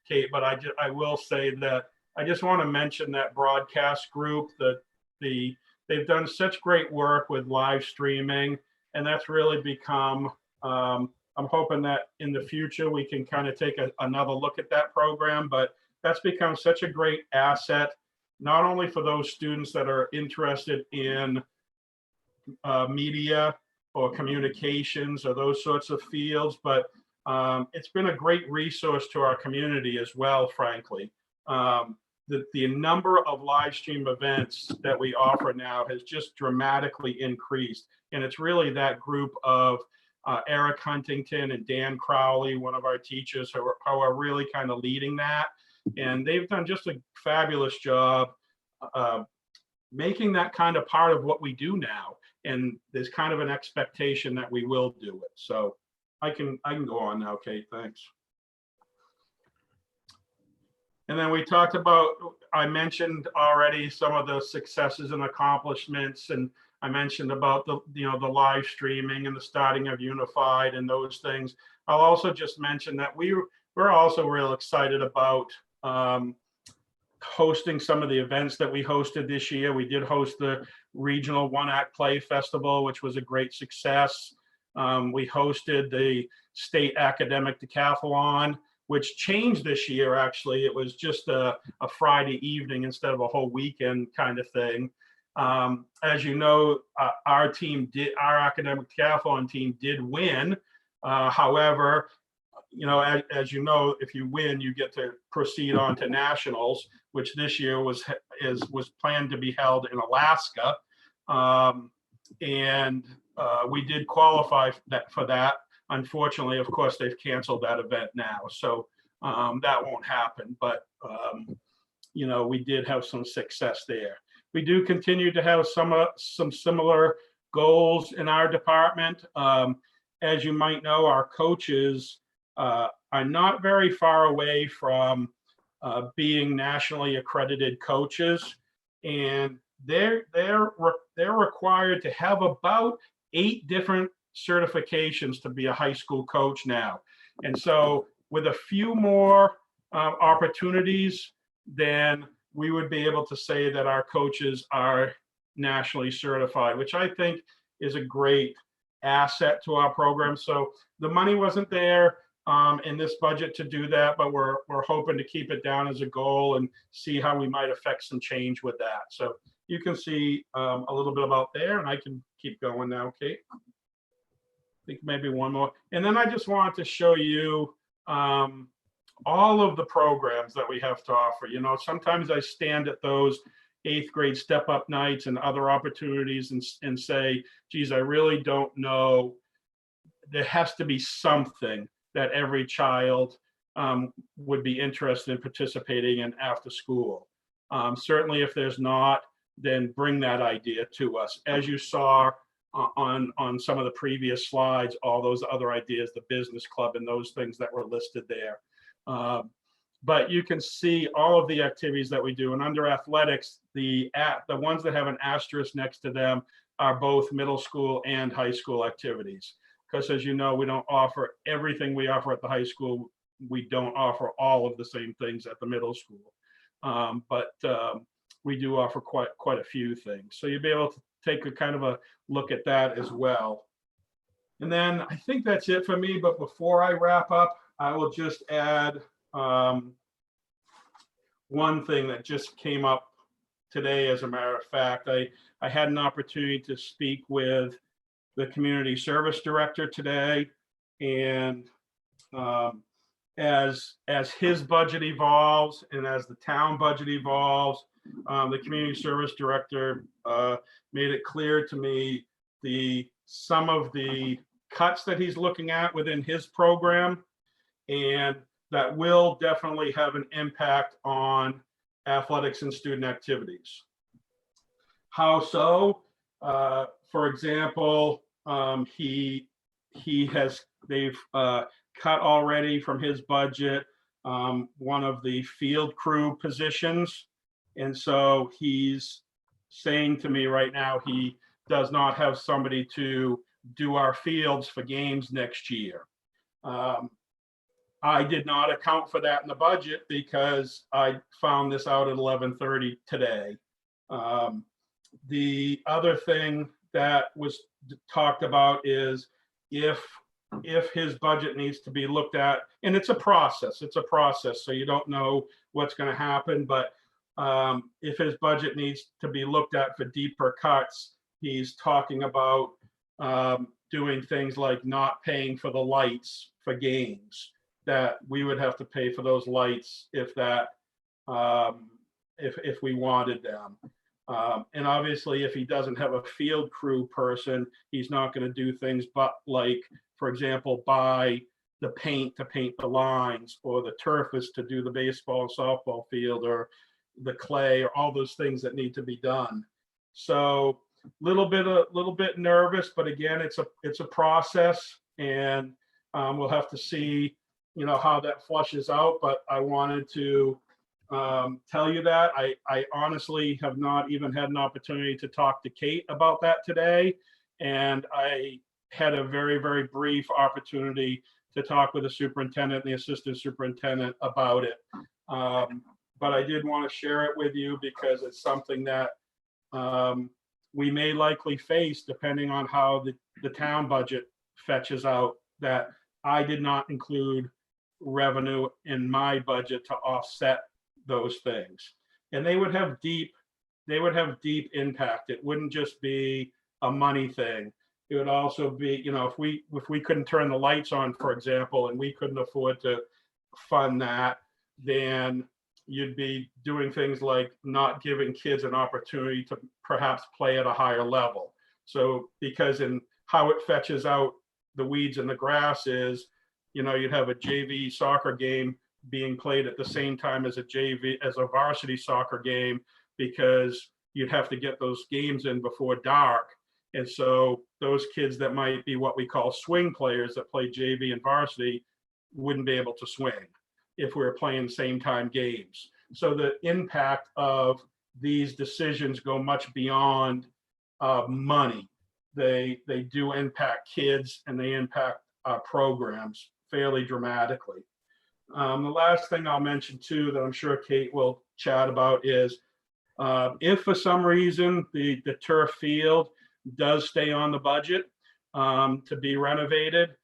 Kate, but I will say that I just want to mention that broadcast group, that they've done such great work with live streaming, and that's really become, I'm hoping that in the future we can kind of take another look at that program, but that's become such a great asset, not only for those students that are interested in media or communications or those sorts of fields, but it's been a great resource to our community as well, frankly. The number of live stream events that we offer now has just dramatically increased. And it's really that group of Eric Huntington and Dan Crowley, one of our teachers, who are really kind of leading that. And they've done just a fabulous job making that kind of part of what we do now. And there's kind of an expectation that we will do it. So I can go on now, Kate, thanks. And then we talked about, I mentioned already some of the successes and accomplishments, and I mentioned about the live streaming and the starting of Unified and those things. I'll also just mention that we're also real excited about hosting some of the events that we hosted this year. We did host the Regional One Act Play Festival, which was a great success. We hosted the State Academic Decathlon, which changed this year, actually. It was just a Friday evening instead of a whole weekend kind of thing. As you know, our academic decathlon team did win. However, you know, as you know, if you win, you get to proceed on to nationals, which this year was planned to be held in Alaska. And we did qualify for that. Unfortunately, of course, they've canceled that event now, so that won't happen. But you know, we did have some success there. We do continue to have some similar goals in our department. As you might know, our coaches are not very far away from being nationally accredited coaches, and they're required to have about 8 different certifications to be a high school coach now. And so with a few more opportunities, then we would be able to say that our coaches are nationally certified, which I think is a great asset to our program. So the money wasn't there in this budget to do that, but we're hoping to keep it down as a goal and see how we might affect some change with that. So you can see a little bit about there, and I can keep going now, Kate. I think maybe one more. And then I just wanted to show you all of the programs that we have to offer. You know, sometimes I stand at those 8th grade step up nights and other opportunities and say, geez, I really don't know. There has to be something that every child would be interested in participating in after school. Certainly if there's not, then bring that idea to us. As you saw on some of the previous slides, all those other ideas, the business club and those things that were listed there. But you can see all of the activities that we do. And under athletics, the ones that have an asterisk next to them are both middle school and high school activities. Because as you know, we don't offer everything we offer at the high school. We don't offer all of the same things at the middle school. But we do offer quite a few things. So you'll be able to take a kind of a look at that as well. And then I think that's it for me. But before I wrap up, I will just add one thing that just came up today. As a matter of fact, I had an opportunity to speak with the community service director today, and as his budget evolves and as the town budget evolves, the community service director made it clear to me some of the cuts that he's looking at within his program, and that will definitely have an impact on athletics and student activities. How so? For example, they've cut already from his budget one of the field crew positions. And so he's saying to me right now, he does not have somebody to do our fields for games next year. I did not account for that in the budget because I found this out at 11:30 today. The other thing that was talked about is if his budget needs to be looked at, and it's a process, so you don't know what's going to happen, but if his budget needs to be looked at for deeper cuts, he's talking about doing things like not paying for the lights for games, that we would have to pay for those lights if we wanted them. And obviously, if he doesn't have a field crew person, he's not going to do things but, like, for example, buy the paint to paint the lines, or the turfers to do the baseball, softball field, or the clay, or all those things that need to be done. So little bit nervous, but again, it's a process, and we'll have to see, you know, how that flushes out. But I wanted to tell you that I honestly have not even had an opportunity to talk to Kate about that today, and I had a very, very brief opportunity to talk with the superintendent and the assistant superintendent about it. But I did want to share it with you because it's something that we may likely face depending on how the town budget fetches out, that I did not include revenue in my budget to offset those things. And they would have deep impact. It wouldn't just be a money thing. It would also be, you know, if we couldn't turn the lights on, for example, and we couldn't afford to fund that, then you'd be doing things like not giving kids an opportunity to perhaps play at a higher level. So because in how it fetches out the weeds and the grass is, you know, you'd have a JV soccer game being played at the same time as a varsity soccer game, because you'd have to get those games in before dark. And so those kids that might be what we call swing players that play JV and varsity wouldn't be able to swing if we were playing same time games. So the impact of these decisions go much beyond money. They do impact kids, and they impact our programs fairly dramatically. The last thing I'll mention too, that I'm sure Kate will chat about, is if for some reason the turf field does stay on the budget to be renovated,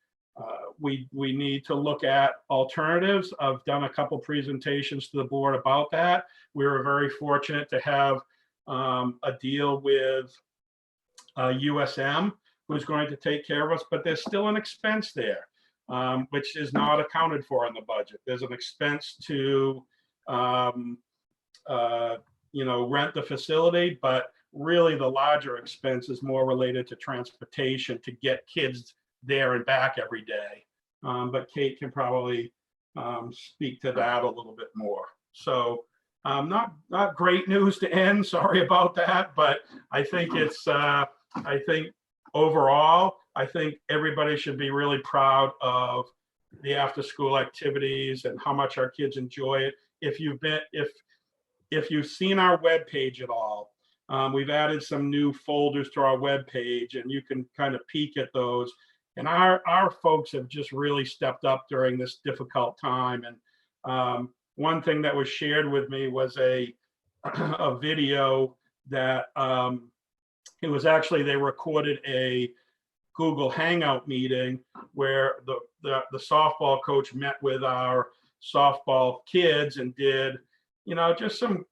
we need to look at alternatives. I've done a couple presentations to the board about that. We were very fortunate to have a deal with USM, who's going to take care of us, but there's still an expense there. which is not accounted for in the budget. There's an expense to, rent the facility, but really the larger expense is more related to transportation to get kids there and back every day. But Kate can probably speak to that a little bit more. So not great news to end. Sorry about that, but I think overall, I think everybody should be really proud of the after school activities and how much our kids enjoy it. If you've seen our webpage at all, we've added some new folders to our webpage, and you can kind of peek at those. And our folks have just really stepped up during this difficult time. And one thing that was shared with me was a video that it was actually, they recorded a Google Hangout meeting where the softball coach met with our softball kids and did, just some,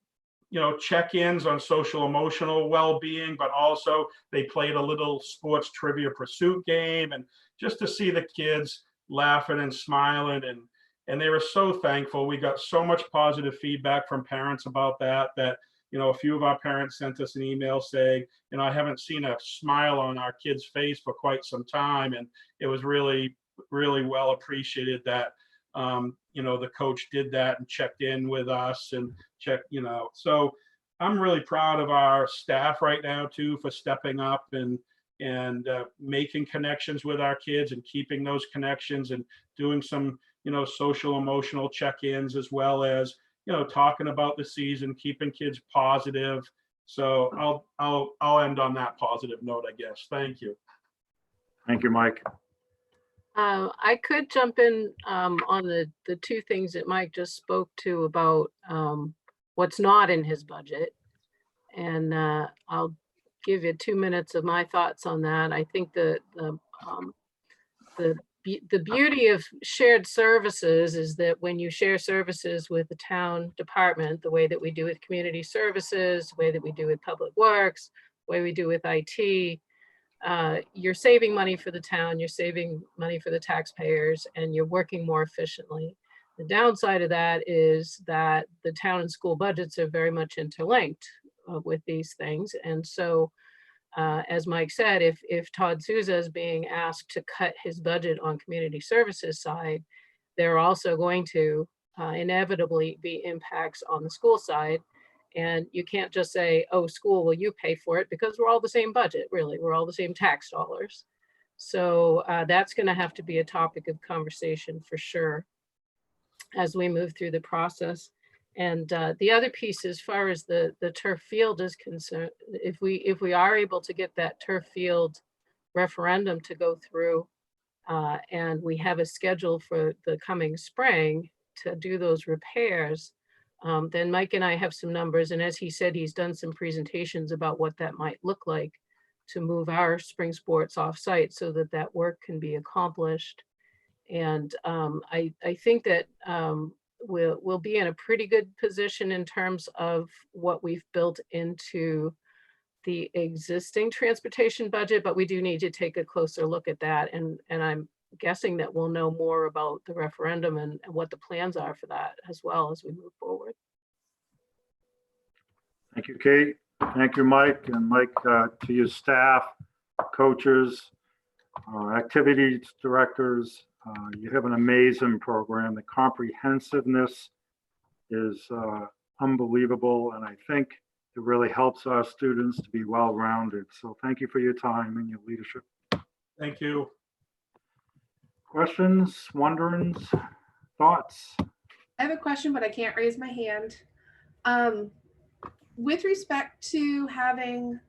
check-ins on social emotional well-being, but also they played a little sports trivia pursuit game, and just to see the kids laughing and smiling, and they were so thankful. We got so much positive feedback from parents about that a few of our parents sent us an email saying, I haven't seen a smile on our kid's face for quite some time. And it was really, really well appreciated that, the coach did that and checked in with us and so I'm really proud of our staff right now too, for stepping up and making connections with our kids and keeping those connections and doing some, social emotional check-ins, as well as, talking about the season, keeping kids positive. So I'll end on that positive note, I guess. Thank you. Thank you, Mike. I could jump in on the two things that Mike just spoke to about what's not in his budget. And I'll give you 2 minutes of my thoughts on that. I think the beauty of shared services is that when you share services with the town department, the way that we do with community services, the way that we do with public works, the way we do with IT, you're saving money for the town, you're saving money for the taxpayers, and you're working more efficiently. The downside of that is that the town and school budgets are very much interlinked with these things. And so, as Mike said, if Todd Souza is being asked to cut his budget on community services side, there are also going to inevitably be impacts on the school side. And you can't just say, oh, school, well, you pay for it, because we're all the same budget, really. We're all the same tax dollars. So that's going to have to be a topic of conversation for sure as we move through the process. And the other piece, as far as the turf field is concerned, if we are able to get that turf field referendum to go through, and we have a schedule for the coming spring to do those repairs, then Mike and I have some numbers. And as he said, he's done some presentations about what that might look like to move our spring sports off-site so that that work can be accomplished. And I think that we'll be in a pretty good position in terms of what we've built into the existing transportation budget, but we do need to take a closer look at that. And I'm guessing that we'll know more about the referendum and what the plans are for that as well as we move forward. Thank you, Kate. Thank you, Mike. And Mike, to your staff, coaches, activities directors, you have an amazing program. The comprehensiveness is unbelievable, and I think it really helps our students to be well-rounded. So thank you for your time and your leadership. Thank you. Questions, wonderings, thoughts? I have a question, but I can't raise my hand. With respect to having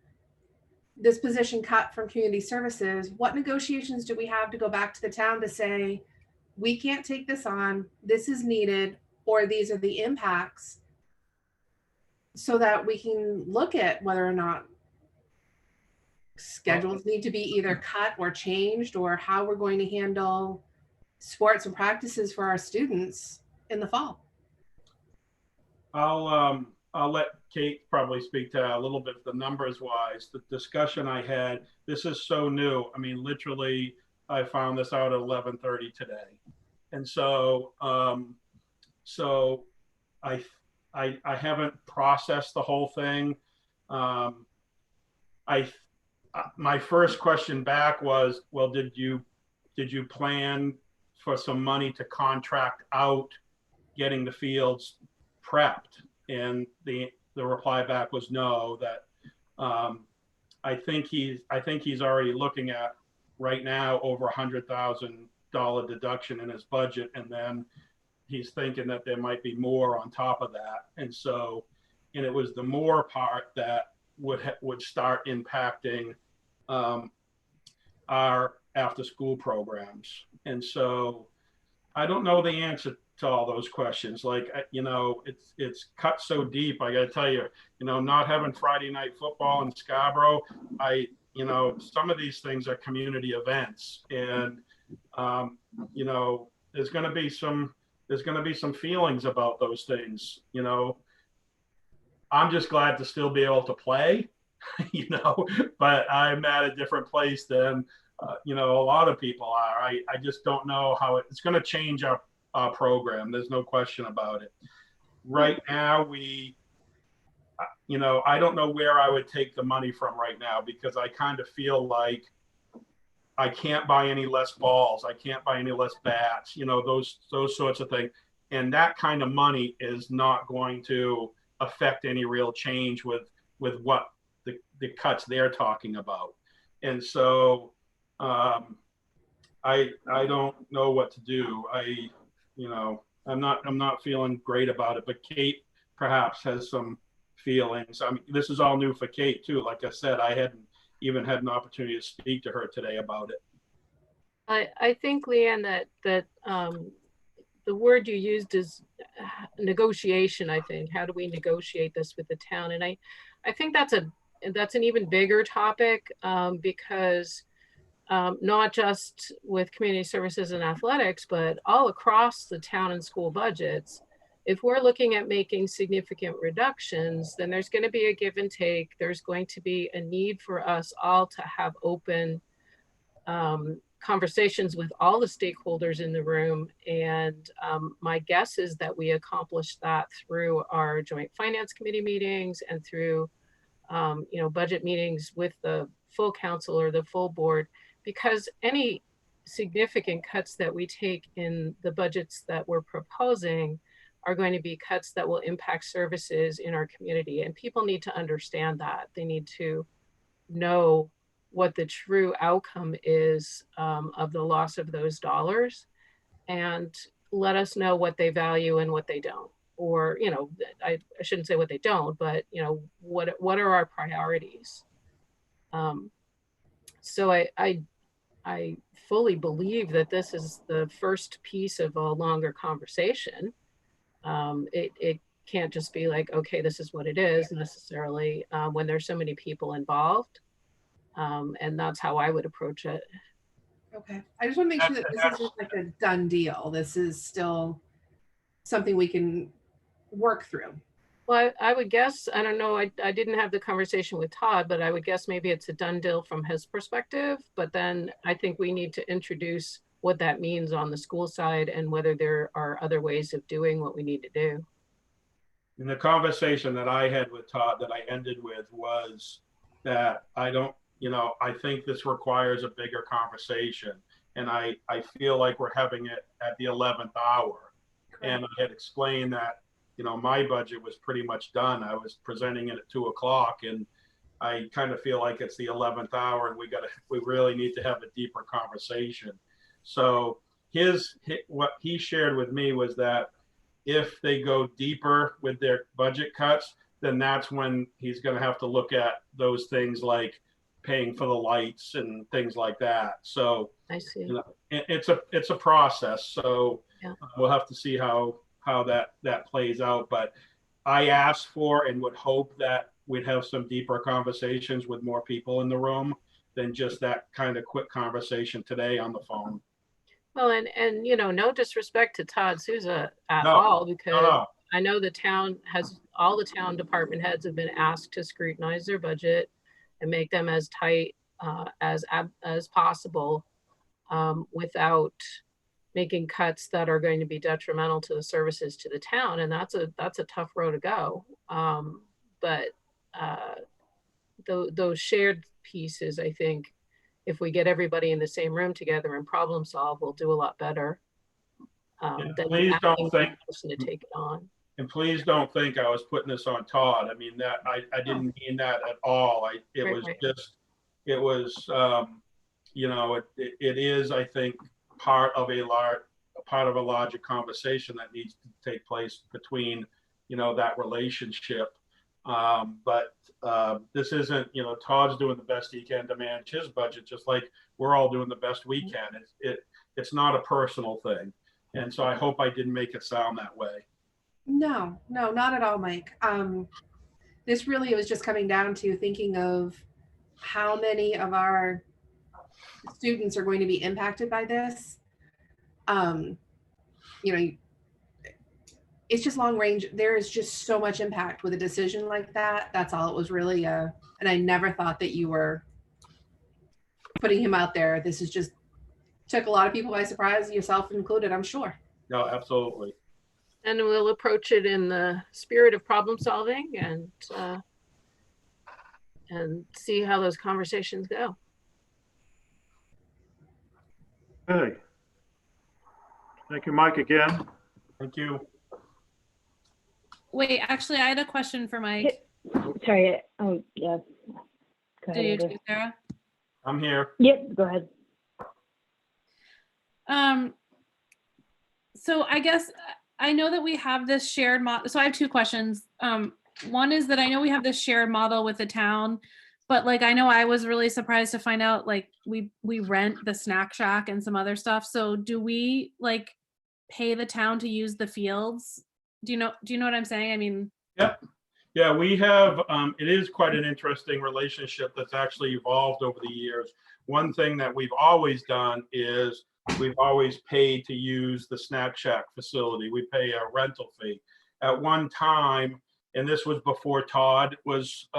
this position cut from community services, what negotiations do we have to go back to the town to say, we can't take this on, this is needed, or these are the impacts, so that we can look at whether or not schedules need to be either cut or changed, or how we're going to handle sports and practices for our students in the fall? I'll let Kate probably speak to a little bit the numbers wise. The discussion I had, this is so new. I mean, literally I found this out at 11:30 today. And so, so I haven't processed the whole thing. My first question back was, well, did you plan for some money to contract out getting the fields prepped? And the reply back was no, that I think he's already looking at right now over $100,000 deduction in his budget, and then he's thinking that there might be more on top of that. And so, and it was the more part that would start impacting our after school programs. And so I don't know the answer to all those questions. Like, you know, it's cut so deep. I got to tell you, you know, not having Friday night football in Scarborough, you know, some of these things are community events, and you know, there's going to be some feelings about those things. You know, I'm just glad to still be able to play, you know, but I'm at a different place than you know, a lot of people are. I just don't know how it's going to change our program. There's no question about it. Right now, you know, I don't know where I would take the money from right now, because I kind of feel like I can't buy any less balls. I can't buy any less bats, you know, those sorts of things. And that kind of money is not going to affect any real change with what the cuts they're talking about. And so I don't know what to do. You know, I'm not feeling great about it, but Kate perhaps has some feelings. I mean, this is all new for Kate too. Like I said, I hadn't even had an opportunity to speak to her today about it. I think, Leanne, that the word you used is negotiation. I think, how do we negotiate this with the town? And I think that's an even bigger topic, because not just with community services and athletics, but all across the town and school budgets. If we're looking at making significant reductions, then there's going to be a give and take. There's going to be a need for us all to have open conversations with all the stakeholders in the room. And my guess is that we accomplish that through our joint finance committee meetings and through you know, budget meetings with the full council or the full board, because any significant cuts that we take in the budgets that we're proposing are going to be cuts that will impact services in our community. And people need to understand that. They need to know what the true outcome is of the loss of those dollars, and let us know what they value and what they don't. Or, you know, I shouldn't say what they don't, but, you know, what are our priorities? So I fully believe that this is the first piece of a longer conversation. It can't just be like, okay, this is what it is necessarily, when there's so many people involved. And that's how I would approach it. Okay. I just want to make sure that this isn't like a done deal. This is still something we can work through. Well, I would guess, I don't know, I didn't have the conversation with Todd, but I would guess maybe it's a done deal from his perspective. But then I think we need to introduce what that means on the school side and whether there are other ways of doing what we need to do. And the conversation that I had with Todd that I ended with was that I don't, you know, I think this requires a bigger conversation. And I feel like we're having it at the 11th hour. Correct. And I had explained that, you know, my budget was pretty much done. I was presenting it at 2 o'clock, and I kind of feel like it's the 11th hour and we really need to have a deeper conversation. So what he shared with me was that if they go deeper with their budget cuts, then that's when he's going to have to look at those things like paying for the lights and things like that. So I see. You know, it's a process. So yeah. We'll have to see how that plays out. But I asked for and would hope that we'd have some deeper conversations with more people in the room than just that kind of quick conversation today on the phone. Well, and you know, no disrespect to Todd Souza at all, because I know the town has, all the town department heads have been asked to scrutinize their budget and make them as tight as possible. without making cuts that are going to be detrimental to the services to the town. And that's a tough road to go. But those shared pieces, I think, if we get everybody in the same room together and problem solve, we'll do a lot better. And Than please asking don't one think, person to take it on. and please don't think I was putting this on Todd. I mean, that I didn't mean that at all. It Right, was right. just, it was, you know, it is, I think, part of a larger conversation that needs to take place between, you know, that relationship. But this isn't, you know, Todd's doing the best he can to manage his budget, just like we're all doing the best we can. It's not a personal thing. And so I hope I didn't make it sound that way. No, not at all, Mike. This really was just coming down to thinking of how many of our students are going to be impacted by this. You know, it's just long range. There is just so much impact with a decision like that. That's all it was really. And I never thought that you were putting him out there. This is just took a lot of people by surprise, yourself included, I'm sure. No, absolutely. And we'll approach it in the spirit of problem solving and see how those conversations go. Okay. Thank you, Mike, again. Thank you. Wait, actually, I had a question for Mike. Sorry. Oh, yeah. Go Do you ahead. too, Sarah? I'm here. Yep, go ahead. So I guess I know that we have this shared model. So I have two questions. One is that I know we have this shared model with the town, but like, I know I was really surprised to find out like we rent the snack shack and some other stuff. So do we like pay the town to use the fields? Do you know what I'm saying? I mean, Yep. Yeah, we have, it is quite an interesting relationship that's actually evolved over the years. One thing that we've always done is we've always paid to use the Snack Shack facility. We pay a rental fee. At one time, and this was before Todd was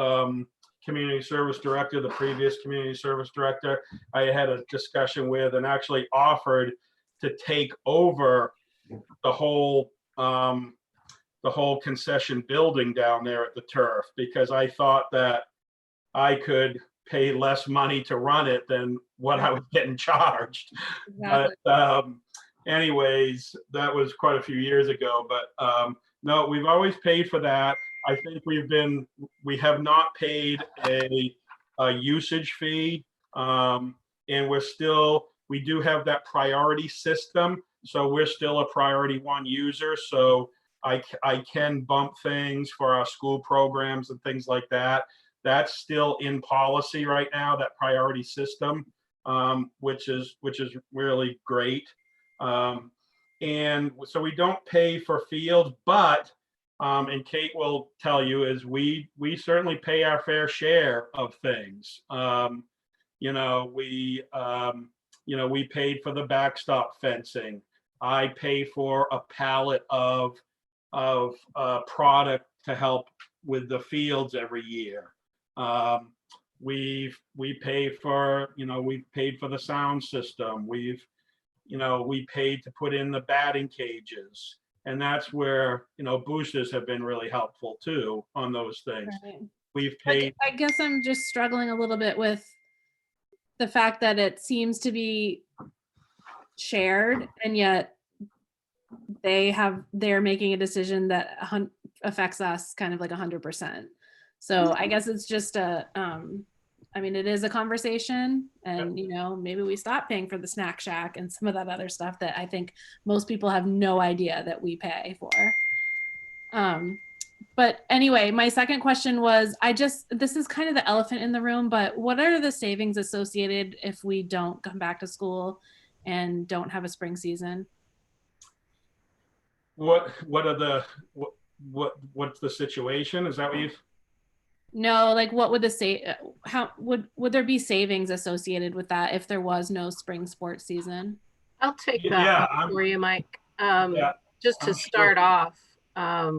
community service director, the previous community service director, I had a discussion with and actually offered to take over the whole concession building down there at the turf, because I thought that I could pay less money to run it than what I was getting charged. exactly. But anyways, that was quite a few years ago. But no, we've always paid for that. I think we have not paid a usage fee. And we do have that priority system. So we're still a priority one user. So I can bump things for our school programs and things like that. That's still in policy right now, that priority system, which is really great. And so we don't pay for fields, but and Kate will tell you, is we certainly pay our fair share of things. We paid for the backstop fencing. I pay for a pallet of product to help with the fields every year. We pay for, we've paid for the sound system. We paid to put in the batting cages. And that's where, boosters have been really helpful too on those things. Right. We've paid. I guess I'm just struggling a little bit with the fact that it seems to be shared, and yet they're making a decision that affects us kind of like 100%. So I guess it's just it is a conversation, and maybe we stop paying for the Snack Shack and some of that other stuff that I think most people have no idea that we pay for. But anyway, my second question was, this is kind of the elephant in the room, but what are the savings associated if we don't come back to school and don't have a spring season? What's the situation? Is that what you've? No, like what would how would there be savings associated with that if there was no spring sports season? I'll take that for you, Mike. Just to start off, I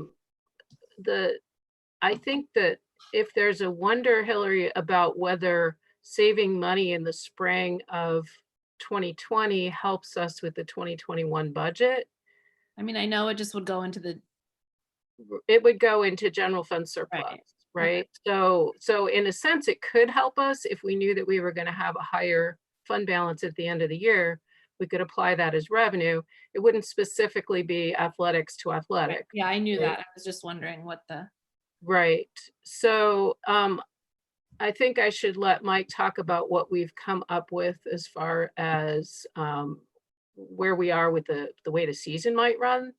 think that if there's a wonder, Hillary, about whether saving money in the spring of 2020 helps us with the 2021 budget. I mean, I know it just would go into the, It would go into general fund surplus, right? So in a sense, it could help us if we knew that we were going to have a higher fund balance at the end of the year. We could apply that as revenue. It wouldn't specifically be athletics to athletic. yeah, I knew Right. that. I was just wondering what the, Right. So I think I should let Mike talk about what we've come up with as far as where we are with the way the season might run.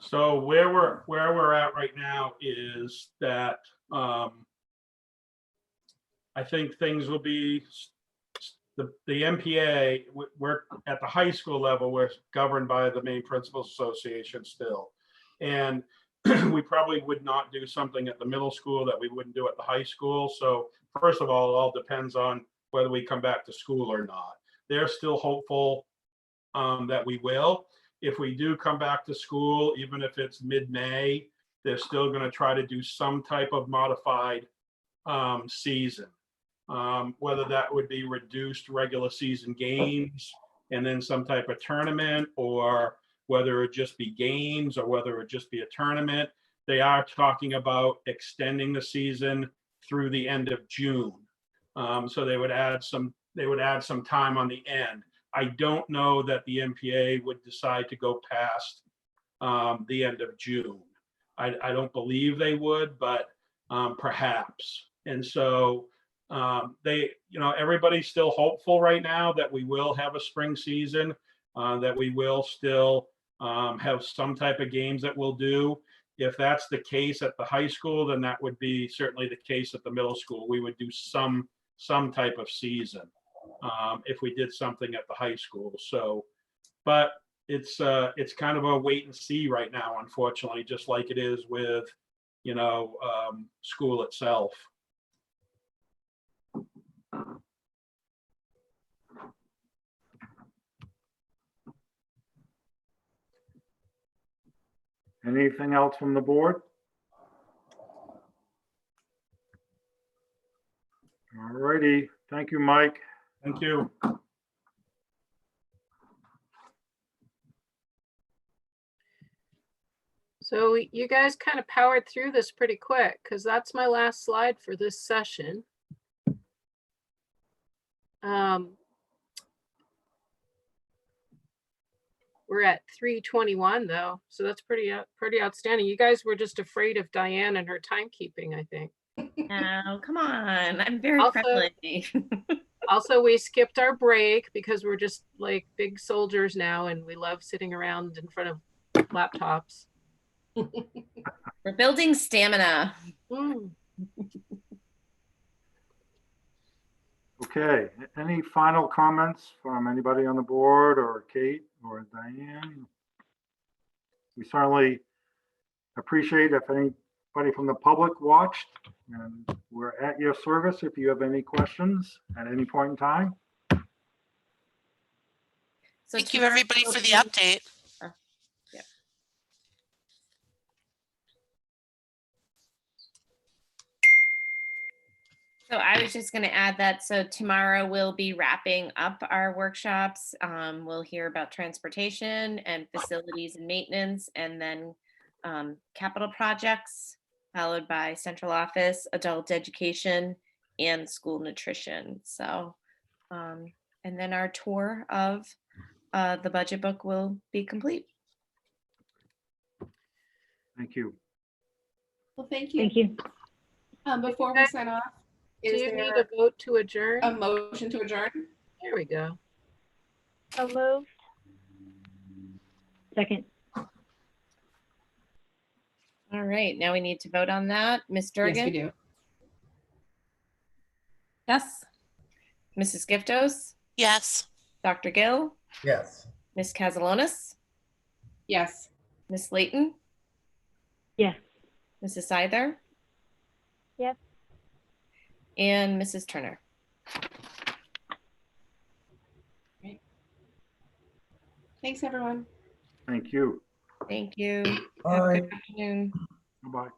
So where we're at right now is that I think things will be the MPA. We're at the high school level. We're governed by the Maine Principals Association still, and we probably would not do something at the middle school that we wouldn't do at the high school. So first of all, it all depends on whether we come back to school or not. They're still hopeful that we will. If we do come back to school, even if it's mid-May, they're still going to try to do some type of modified season. Whether that would be reduced regular season games and then some type of tournament, or whether it just be games, or whether it just be a tournament. They are talking about extending the season through the end of June. So they would add some time on the end. I don't know that the MPA would decide to go past the end of June. I don't believe they would, but perhaps. And so everybody's still hopeful right now that we will have a spring season, that we will still have some type of games that we'll do. If that's the case at the high school, then that would be certainly the case at the middle school. We would do some type of season if we did something at the high school. So, but it's kind of a wait and see right now, unfortunately, just like it is with, school itself. Anything else from the board? All righty. Thank you, Mike. Thank you. So you guys kind of powered through this pretty quick because that's my last slide for this session. We're at 3:21 though, so that's pretty outstanding. You guys were just afraid of Diane and her timekeeping, I think. No, come on. I'm very Also- friendly. Also, we skipped our break because we're just like big soldiers now and we love sitting around in front of laptops. We're building stamina. Mm. Okay, any final comments from anybody on the board, or Kate or Diane? We certainly appreciate if anybody from the public watched, and we're at your service if you have any questions at any point in time. So Thank you, everybody, for the update. So I was just going to add that. So tomorrow we'll be wrapping up our workshops. We'll hear about transportation and facilities and maintenance, and then capital projects, followed by central office, adult education, and school nutrition. So, and then our tour of the budget book will be complete. Thank you. Well, thank you. Thank you. Before we sign off, Do is you need there a vote to adjourn? a motion to adjourn? There we go. So moved. Second. All right, now we need to vote on that. Ms. Yes, we Durgan, do. yes. Mrs. Giftos, Yes. Dr. Gill, Yes. Ms. Castellanos, Yes. Ms. Layton, Yes. Mrs. Seither, Yes. and Mrs. Turner. Thanks, everyone. Thank you. Thank you. Have a Bye. good afternoon. Bye-bye.